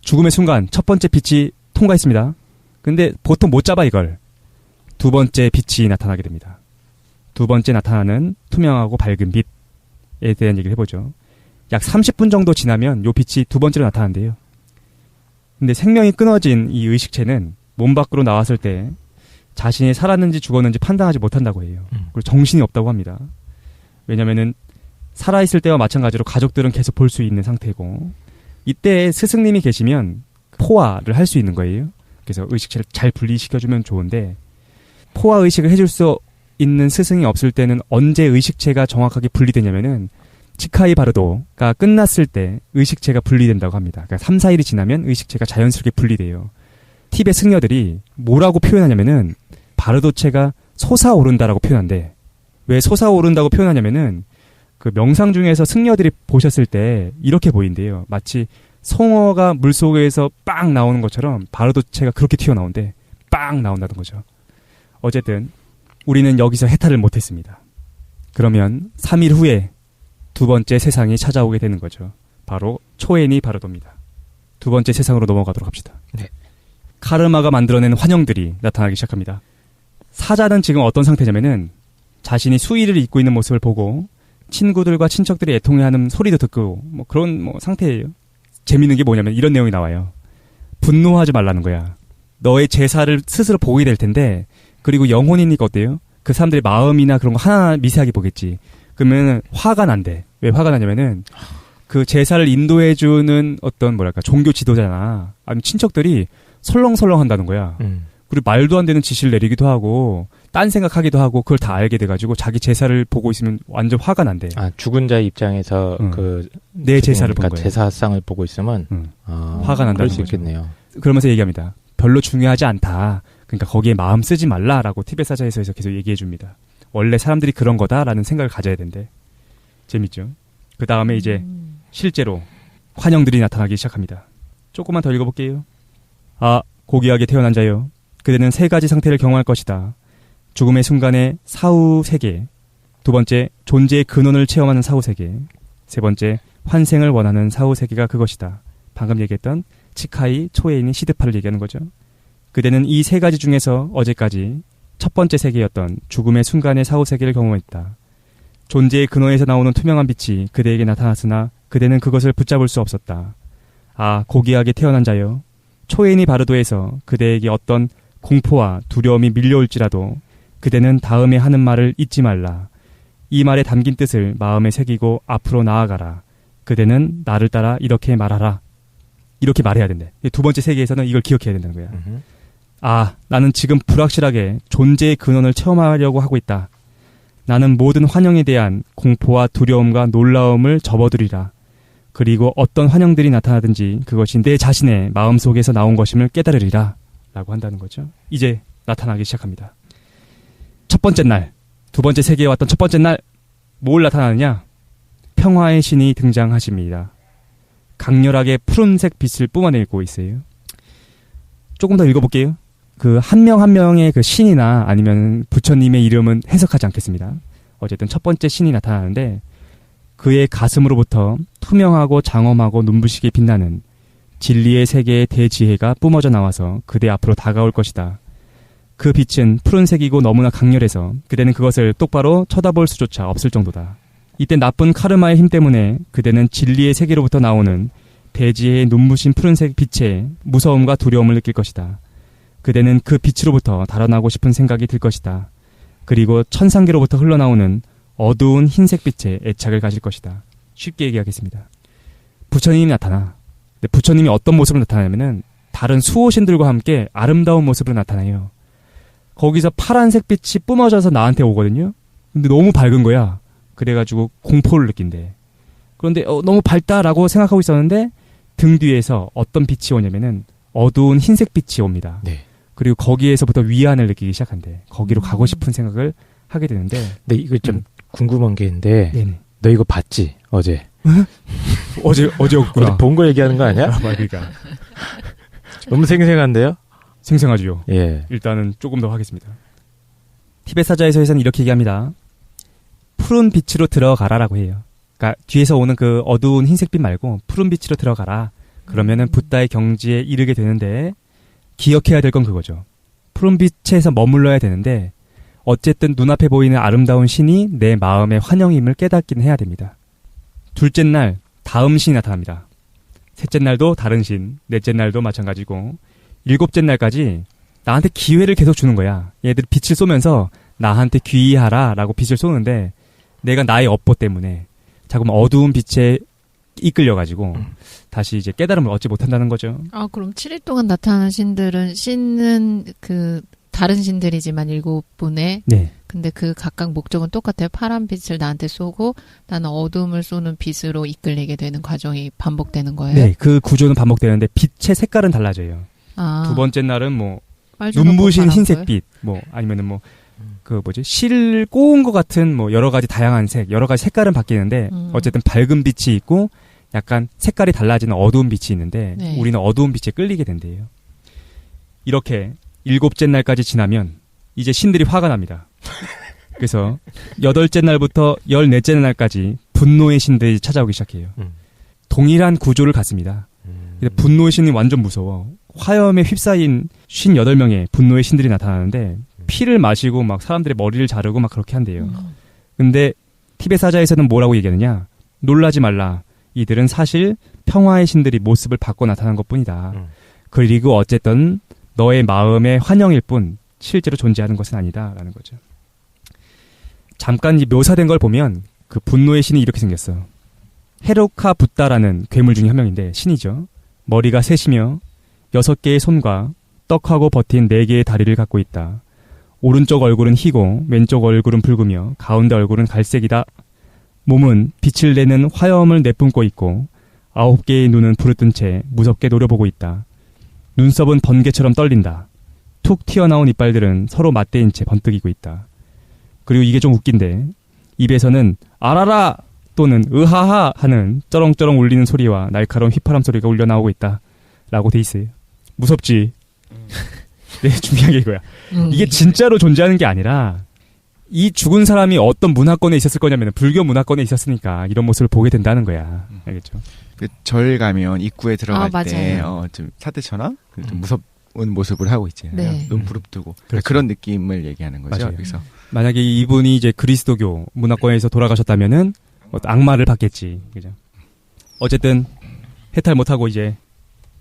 죽음의 순간 첫 번째 빛이 통과했습니다. 근데 보통 못 잡아 이걸. 두 번째 빛이 나타나게 됩니다. 두 번째 나타나는 투명하고 밝은 빛에 대한 얘기를 해보죠. 약 30분 정도 지나면 요 빛이 두 번째로 나타난대요. 근데 생명이 끊어진 이 의식체는 몸 밖으로 나왔을 때 자신이 살았는지 죽었는지 판단하지 못한다고 해요. 그리고 정신이 없다고 합니다. 왜냐면은 살아있을 때와 마찬가지로 가족들은 계속 볼 수 있는 상태고 이때 스승님이 계시면 포화를 할 수 있는 거예요. 그래서 의식체를 잘 분리시켜주면 좋은데 포화 의식을 해줄 수 있는 스승이 없을 때는 언제 의식체가 정확하게 분리되냐면은 치카이 바르도가 끝났을 때 의식체가 분리된다고 합니다. 그러니까 3, 4일이 지나면 의식체가 자연스럽게 분리돼요. 티벳 승려들이 뭐라고 표현하냐면은 바르도체가 솟아오른다라고 표현한대. 왜 솟아오른다고 표현하냐면은 그 명상 중에서 승려들이 보셨을 때 이렇게 보인대요. 마치 송어가 물속에서 빵 나오는 것처럼 바르도체가 그렇게 튀어나온대. 빵 나온다는 거죠. 어쨌든 우리는 여기서 해탈을 못했습니다. 그러면 3일 후에 두 번째 세상이 찾아오게 되는 거죠. 바로 초엔이 바르도입니다. 두 번째 세상으로 넘어가도록 합시다. 네. 카르마가 만들어낸 환영들이 나타나기 시작합니다. 사자는 지금 어떤 상태냐면은 자신이 수의를 입고 있는 모습을 보고 친구들과 친척들이 애통해하는 소리도 듣고 뭐 그런 상태예요. 재밌는 게 뭐냐면 이런 내용이 나와요. 분노하지 말라는 거야. 너의 제사를 스스로 보게 될 텐데 그리고 영혼이니까 어때요? 그 사람들의 마음이나 그런 거 하나 미세하게 보겠지. 그러면 화가 난대. 왜 화가 나냐면은 그 제사를 인도해주는 어떤 뭐랄까 종교 지도자나 아니면 친척들이 설렁설렁 한다는 거야. 그리고 말도 안 되는 지시를 내리기도 하고 딴 생각하기도 하고 그걸 다 알게 돼가지고 자기 제사를 보고 있으면 완전 화가 난대. 아 죽은 자의 입장에서 내 제사를 본 거야. 제사상을 보고 있으면 화가 난다는 그럴 수 거죠. 있겠네요. 그러면서 얘기합니다. 별로 중요하지 않다. 그러니까 거기에 마음 쓰지 말라라고 티벳 사자에서에서 계속 얘기해 줍니다. 원래 사람들이 그런 거다라는 생각을 가져야 된대. 재밌죠? 그 다음에 이제 실제로 환영들이 나타나기 시작합니다. 조금만 더 읽어볼게요. 아, 고귀하게 태어난 자여. 그대는 세 가지 상태를 경험할 것이다. 죽음의 순간의 사후 세계. 두 번째, 존재의 근원을 체험하는 사후 세계. 세 번째, 환생을 원하는 사후 세계가 그것이다. 방금 얘기했던 치카이, 초에인이 시드파를 얘기하는 거죠. 그대는 이 세 가지 중에서 어제까지 첫 번째 세계였던 죽음의 순간의 사후 세계를 경험했다. 존재의 근원에서 나오는 투명한 빛이 그대에게 나타났으나 그대는 그것을 붙잡을 수 없었다. 아, 고귀하게 태어난 자여. 초에인이 바르도에서 그대에게 어떤 공포와 두려움이 밀려올지라도 그대는 다음에 하는 말을 잊지 말라. 이 말에 담긴 뜻을 마음에 새기고 앞으로 나아가라. 그대는 나를 따라 이렇게 말하라. 이렇게 말해야 된대. 두 번째 세계에서는 이걸 기억해야 된다는 거야. 아, 나는 지금 불확실하게 존재의 근원을 체험하려고 하고 있다. 나는 모든 환영에 대한 공포와 두려움과 놀라움을 접어두리라. 그리고 어떤 환영들이 나타나든지 그것이 내 자신의 마음속에서 나온 것임을 깨달으리라. 라고 한다는 거죠. 이제 나타나기 시작합니다. 첫 번째 날, 두 번째 세계에 왔던 첫 번째 날, 뭘 나타나느냐? 평화의 신이 등장하십니다. 강렬하게 푸른색 빛을 뿜어내고 있어요. 조금 더 읽어볼게요. 그 한 명 한 명의 그 신이나 아니면 부처님의 이름은 해석하지 않겠습니다. 어쨌든 첫 번째 신이 나타나는데 그의 가슴으로부터 투명하고 장엄하고 눈부시게 빛나는 진리의 세계의 대지혜가 뿜어져 나와서 그대 앞으로 다가올 것이다. 그 빛은 푸른색이고 너무나 강렬해서 그대는 그것을 똑바로 쳐다볼 수조차 없을 정도다. 이때 나쁜 카르마의 힘 때문에 그대는 진리의 세계로부터 나오는 대지혜의 눈부신 푸른색 빛에 무서움과 두려움을 느낄 것이다. 그대는 그 빛으로부터 달아나고 싶은 생각이 들 것이다. 그리고 천상계로부터 흘러나오는 어두운 흰색 빛에 애착을 가질 것이다. 쉽게 얘기하겠습니다. 부처님이 나타나. 근데 부처님이 어떤 모습으로 나타나냐면은 다른 수호신들과 함께 아름다운 모습으로 나타나요. 거기서 파란색 빛이 뿜어져서 나한테 오거든요. 근데 너무 밝은 거야. 그래가지고 공포를 느낀대. 그런데 너무 밝다라고 생각하고 있었는데 등 뒤에서 어떤 빛이 오냐면은 어두운 흰색 빛이 옵니다. 네. 그리고 거기에서부터 위안을 느끼기 시작한대. 거기로 가고 싶은 생각을 하게 되는데. 네, 이거 좀 궁금한 게 있는데. 네네. 너 이거 봤지? 어제. 어제였구나. 본 거 얘기하는 거 아니야? 아, 그러니까. 너무 생생한데요? 생생하죠. 예. 일단은 조금 더 하겠습니다. 티벳 사자에서는 이렇게 얘기합니다. 푸른 빛으로 들어가라라고 해요. 그러니까 뒤에서 오는 그 어두운 흰색빛 말고 푸른 빛으로 들어가라. 그러면은 붓다의 경지에 이르게 되는데 기억해야 될 건 그거죠. 푸른 빛에서 머물러야 되는데 어쨌든 눈앞에 보이는 아름다운 신이 내 마음의 환영임을 깨닫긴 해야 됩니다. 둘째 날 다음 신이 나타납니다. 셋째 날도 다른 신, 넷째 날도 마찬가지고 일곱째 날까지 나한테 기회를 계속 주는 거야. 얘들이 빛을 쏘면서 나한테 귀의하라 라고 빛을 쏘는데 내가 나의 업보 때문에 자꾸 어두운 빛에 이끌려가지고 다시 이제 깨달음을 얻지 못한다는 거죠. 아, 그럼 7일 동안 나타나는 신은 그 다른 신들이지만 7분에 네. 근데 그 각각 목적은 똑같아요. 파란 빛을 나한테 쏘고 나는 어둠을 쏘는 빛으로 이끌리게 되는 과정이 반복되는 거예요. 네, 그 구조는 반복되는데 빛의 색깔은 달라져요. 아. 두 번째 날은 뭐 눈부신 흰색빛, 뭐 아니면은 뭐 그 뭐지 실 꼬은 것 같은 뭐 여러 가지 다양한 색, 여러 가지 색깔은 바뀌는데 어쨌든 밝은 빛이 있고 약간 색깔이 달라지는 어두운 빛이 있는데 네. 우리는 어두운 빛에 끌리게 된대요. 이렇게 일곱째 날까지 지나면 이제 신들이 화가 납니다. 그래서 8째 날부터 14째 날까지 분노의 신들이 찾아오기 시작해요. 동일한 구조를 갖습니다. 근데 분노의 신이 완전 무서워. 화염에 휩싸인 58명의 분노의 신들이 나타나는데 피를 마시고 막 사람들의 머리를 자르고 막 그렇게 한대요. 근데 티벳 사자에서는 뭐라고 얘기하느냐? 놀라지 말라. 이들은 사실 평화의 신들이 모습을 바꿔 나타난 것뿐이다. 그리고 어쨌든 너의 마음의 환영일 뿐 실제로 존재하는 것은 아니다라는 거죠. 잠깐 이 묘사된 걸 보면 그 분노의 신이 이렇게 생겼어. 헤로카 붓다라는 괴물 중에 한 명인데 신이죠. 머리가 셋이며 6개의 손과 떡하고 버틴 4개의 다리를 갖고 있다. 오른쪽 얼굴은 희고 왼쪽 얼굴은 붉으며 가운데 얼굴은 갈색이다. 몸은 빛을 내는 화염을 내뿜고 있고 9개의 눈은 부르뜬 채 무섭게 노려보고 있다. 눈썹은 번개처럼 떨린다. 툭 튀어나온 이빨들은 서로 맞대인 채 번뜩이고 있다. 그리고 이게 좀 웃긴데 입에서는 아라라 또는 으하하 하는 쩌렁쩌렁 울리는 소리와 날카로운 휘파람 소리가 울려 나오고 있다. 라고 돼 있어요. 무섭지? 네, 중요한 게 이거야. 이게 진짜로 존재하는 게 아니라 이 죽은 사람이 어떤 문화권에 있었을 거냐면 불교 문화권에 있었으니까 이런 모습을 보게 된다는 거야. 알겠죠? 그 절 가면 입구에 들어갈 아, 때 좀 사태처럼 좀 무섭은 모습을 하고 있잖아요. 네. 눈 부릅뜨고 그렇죠. 그런 느낌을 얘기하는 거죠. 맞아요. 그래서 만약에 이분이 이제 그리스도교 문화권에서 돌아가셨다면은 악마를 받겠지. 그죠? 어쨌든 해탈 못하고 이제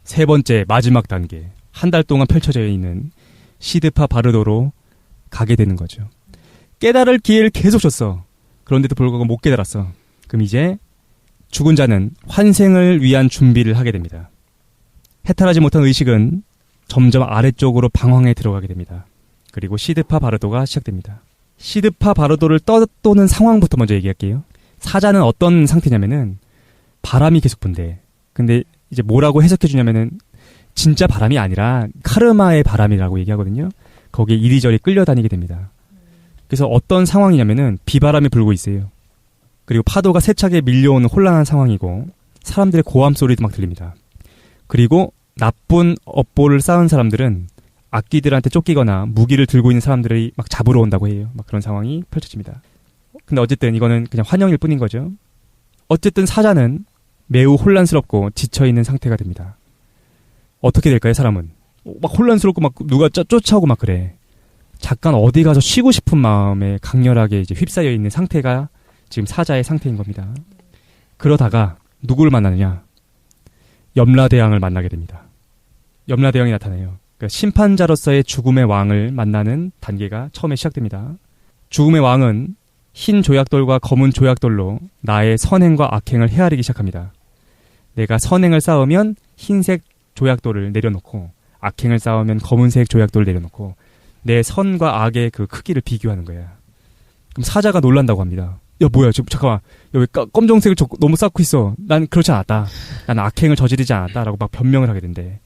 세 번째 마지막 단계 한 달 동안 펼쳐져 있는 시드파 바르도로 가게 되는 거죠. 깨달을 기회를 계속 줬어. 그런데도 불구하고 못 깨달았어. 그럼 이제 죽은 자는 환생을 위한 준비를 하게 됩니다. 해탈하지 못한 의식은 점점 아래쪽으로 방황에 들어가게 됩니다. 그리고 시드파 바르도가 시작됩니다. 시드파 바르도를 떠도는 상황부터 먼저 얘기할게요. 사자는 어떤 상태냐면은 바람이 계속 분대. 근데 이제 뭐라고 해석해 주냐면은 진짜 바람이 아니라 카르마의 바람이라고 얘기하거든요. 거기에 이리저리 끌려다니게 됩니다. 그래서 어떤 상황이냐면은 비바람이 불고 있어요. 그리고 파도가 세차게 밀려오는 혼란한 상황이고 사람들의 고함 소리도 막 들립니다. 그리고 나쁜 업보를 쌓은 사람들은 악귀들한테 쫓기거나 무기를 들고 있는 사람들이 막 잡으러 온다고 해요. 막 그런 상황이 펼쳐집니다. 근데 어쨌든 이거는 그냥 환영일 뿐인 거죠. 어쨌든 사자는 매우 혼란스럽고 지쳐있는 상태가 됩니다. 어떻게 될까요, 사람은? 막 혼란스럽고 막 누가 쫓아오고 막 그래. 잠깐 어디 가서 쉬고 싶은 마음에 강렬하게 이제 휩싸여 있는 상태가 지금 사자의 상태인 겁니다. 그러다가 누구를 만나느냐? 염라대왕을 만나게 됩니다. 염라대왕이 나타나요. 그러니까 심판자로서의 죽음의 왕을 만나는 단계가 처음에 시작됩니다. 죽음의 왕은 흰 조약돌과 검은 조약돌로 나의 선행과 악행을 헤아리기 시작합니다. 내가 선행을 쌓으면 흰색 조약돌을 내려놓고 악행을 쌓으면 검은색 조약돌을 내려놓고 내 선과 악의 그 크기를 비교하는 거야. 그럼 사자가 놀란다고 합니다. 야 뭐야 지금 잠깐만 야, 왜 검정색을 너무 쌓고 있어. 난 그렇지 않았다. 난 악행을 저지르지 않았다라고 막 변명을 하게 된대.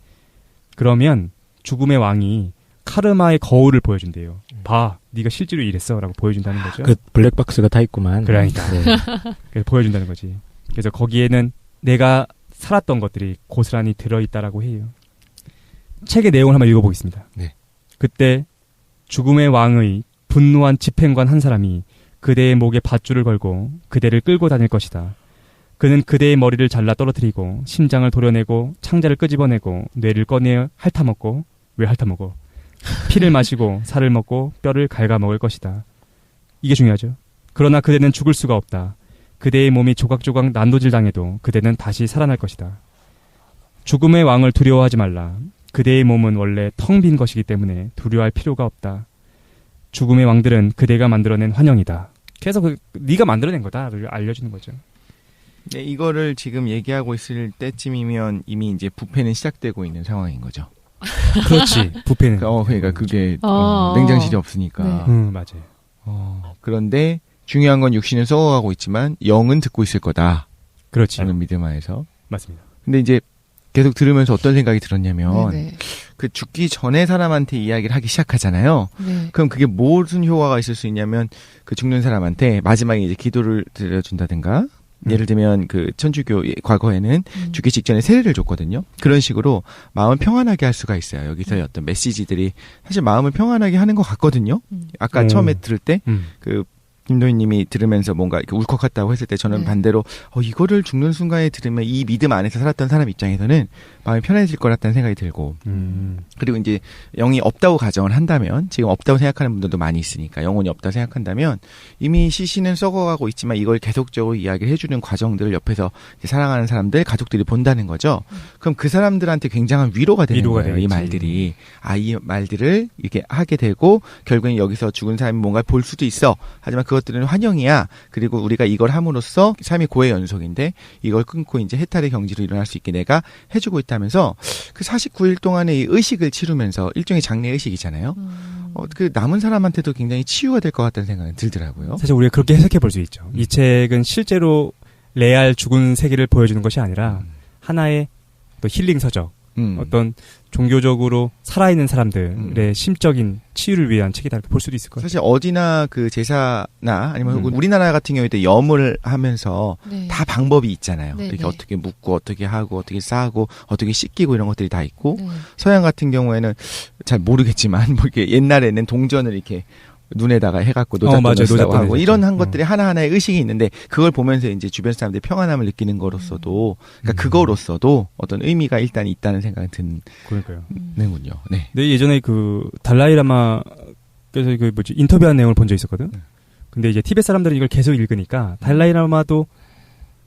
그러면 죽음의 왕이 카르마의 거울을 보여준대요. 봐, 네가 실제로 이랬어라고 보여준다는 거죠. 그 블랙박스가 다 있구만. 그러니까 네. 그래서 보여준다는 거지. 그래서 거기에는 내가 살았던 것들이 고스란히 들어있다라고 해요. 책의 내용을 한번 읽어보겠습니다. 네. 그때 죽음의 왕의 분노한 집행관 한 사람이 그대의 목에 밧줄을 걸고 그대를 끌고 다닐 것이다. 그는 그대의 머리를 잘라 떨어뜨리고 심장을 도려내고 창자를 끄집어내고 뇌를 꺼내 핥아먹고 왜 핥아먹어? 피를 마시고 살을 먹고 뼈를 갉아먹을 것이다. 이게 중요하죠. 그러나 그대는 죽을 수가 없다. 그대의 몸이 조각조각 난도질당해도 그대는 다시 살아날 것이다. 죽음의 왕을 두려워하지 말라. 그대의 몸은 원래 텅 빈 것이기 때문에 두려워할 필요가 없다. 죽음의 왕들은 그대가 만들어낸 환영이다. 그래서 네가 만들어낸 거다를 알려주는 거죠. 네, 이거를 지금 얘기하고 있을 때쯤이면 이미 이제 부패는 시작되고 있는 상황인 거죠. 그렇지. 부패는. 그러니까 그게 냉장실이 없으니까. 네. 맞아요. 그런데 중요한 건 육신은 썩어가고 있지만 영은 듣고 있을 거다. 그렇지. 라는 믿음 하에서. 맞습니다. 근데 이제 계속 들으면서 어떤 생각이 들었냐면 네네. 그 죽기 전에 사람한테 이야기를 하기 시작하잖아요. 네. 그럼 그게 무슨 효과가 있을 수 있냐면 그 죽는 사람한테 마지막에 이제 기도를 드려준다든가 예를 들면 그 천주교 과거에는 죽기 직전에 세례를 줬거든요. 그런 식으로 마음을 평안하게 할 수가 있어요. 여기서의 어떤 메시지들이 사실 마음을 평안하게 하는 것 같거든요. 아까 처음에 들을 때 그 김도희님이 들으면서 뭔가 이렇게 울컥했다고 했을 때 저는 반대로 이거를 죽는 순간에 들으면 이 믿음 안에서 살았던 사람 입장에서는 마음이 편해질 것 같다는 생각이 들고 그리고 이제 영이 없다고 가정을 한다면 지금 없다고 생각하는 분들도 많이 있으니까 영혼이 없다고 생각한다면 이미 시신은 썩어가고 있지만 이걸 계속적으로 이야기를 해주는 과정들을 옆에서 이제 사랑하는 사람들 가족들이 본다는 거죠. 그럼 그 사람들한테 굉장한 위로가 되는 거예요. 이 말들이. 이 말들을 이렇게 하게 되고 결국엔 여기서 죽은 사람이 뭔가 볼 수도 있어. 하지만 그것 것들은 환영이야. 그리고 우리가 이걸 함으로써 삶이 고의 연속인데 이걸 끊고 이제 해탈의 경지로 일어날 수 있게 내가 해주고 있다면서 그 49일 동안의 이 의식을 치르면서 일종의 장례 의식이잖아요. 그 남은 사람한테도 굉장히 치유가 될 것 같다는 생각이 들더라고요. 사실 우리가 그렇게 해석해 볼 수 있죠. 이 책은 실제로 레알 죽은 세계를 보여주는 것이 아니라 하나의 또 힐링 서적, 어떤 종교적으로 살아있는 사람들의 심적인 치유를 위한 책이다 이렇게 볼 수도 있을 것 같아요. 사실 어디나 그 제사나 아니면 혹은 우리나라 같은 경우에도 염을 하면서 네. 다 방법이 있잖아요. 네, 이렇게 네. 어떻게 묻고 어떻게 하고 어떻게 싸고 어떻게 씻기고 이런 것들이 다 있고 네. 서양 같은 경우에는 잘 모르겠지만 뭐 이렇게 옛날에는 동전을 이렇게 눈에다가 해갖고 노잣돈을 쓰라고 하고 이런 한 것들이 하나하나의 의식이 있는데 그걸 보면서 이제 주변 사람들이 평안함을 느끼는 거로서도 그러니까 그거로서도 어떤 의미가 일단 있다는 생각이 드는군요. 네. 네, 예전에 그 달라이라마께서 그 인터뷰한 내용을 본 적 있었거든. 근데 이제 티베트 사람들이 이걸 계속 읽으니까 달라이라마도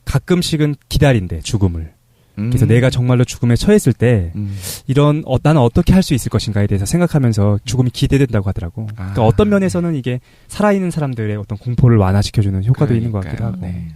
가끔씩은 기다린대 죽음을. 그래서 내가 정말로 죽음에 처했을 때 이런 나는 어떻게 할 수 있을 것인가에 대해서 생각하면서 죽음이 기대된다고 하더라고. 그러니까 어떤 면에서는 이게 살아있는 사람들의 어떤 공포를 완화시켜주는 효과도 있는 것 같기도 하고. 네.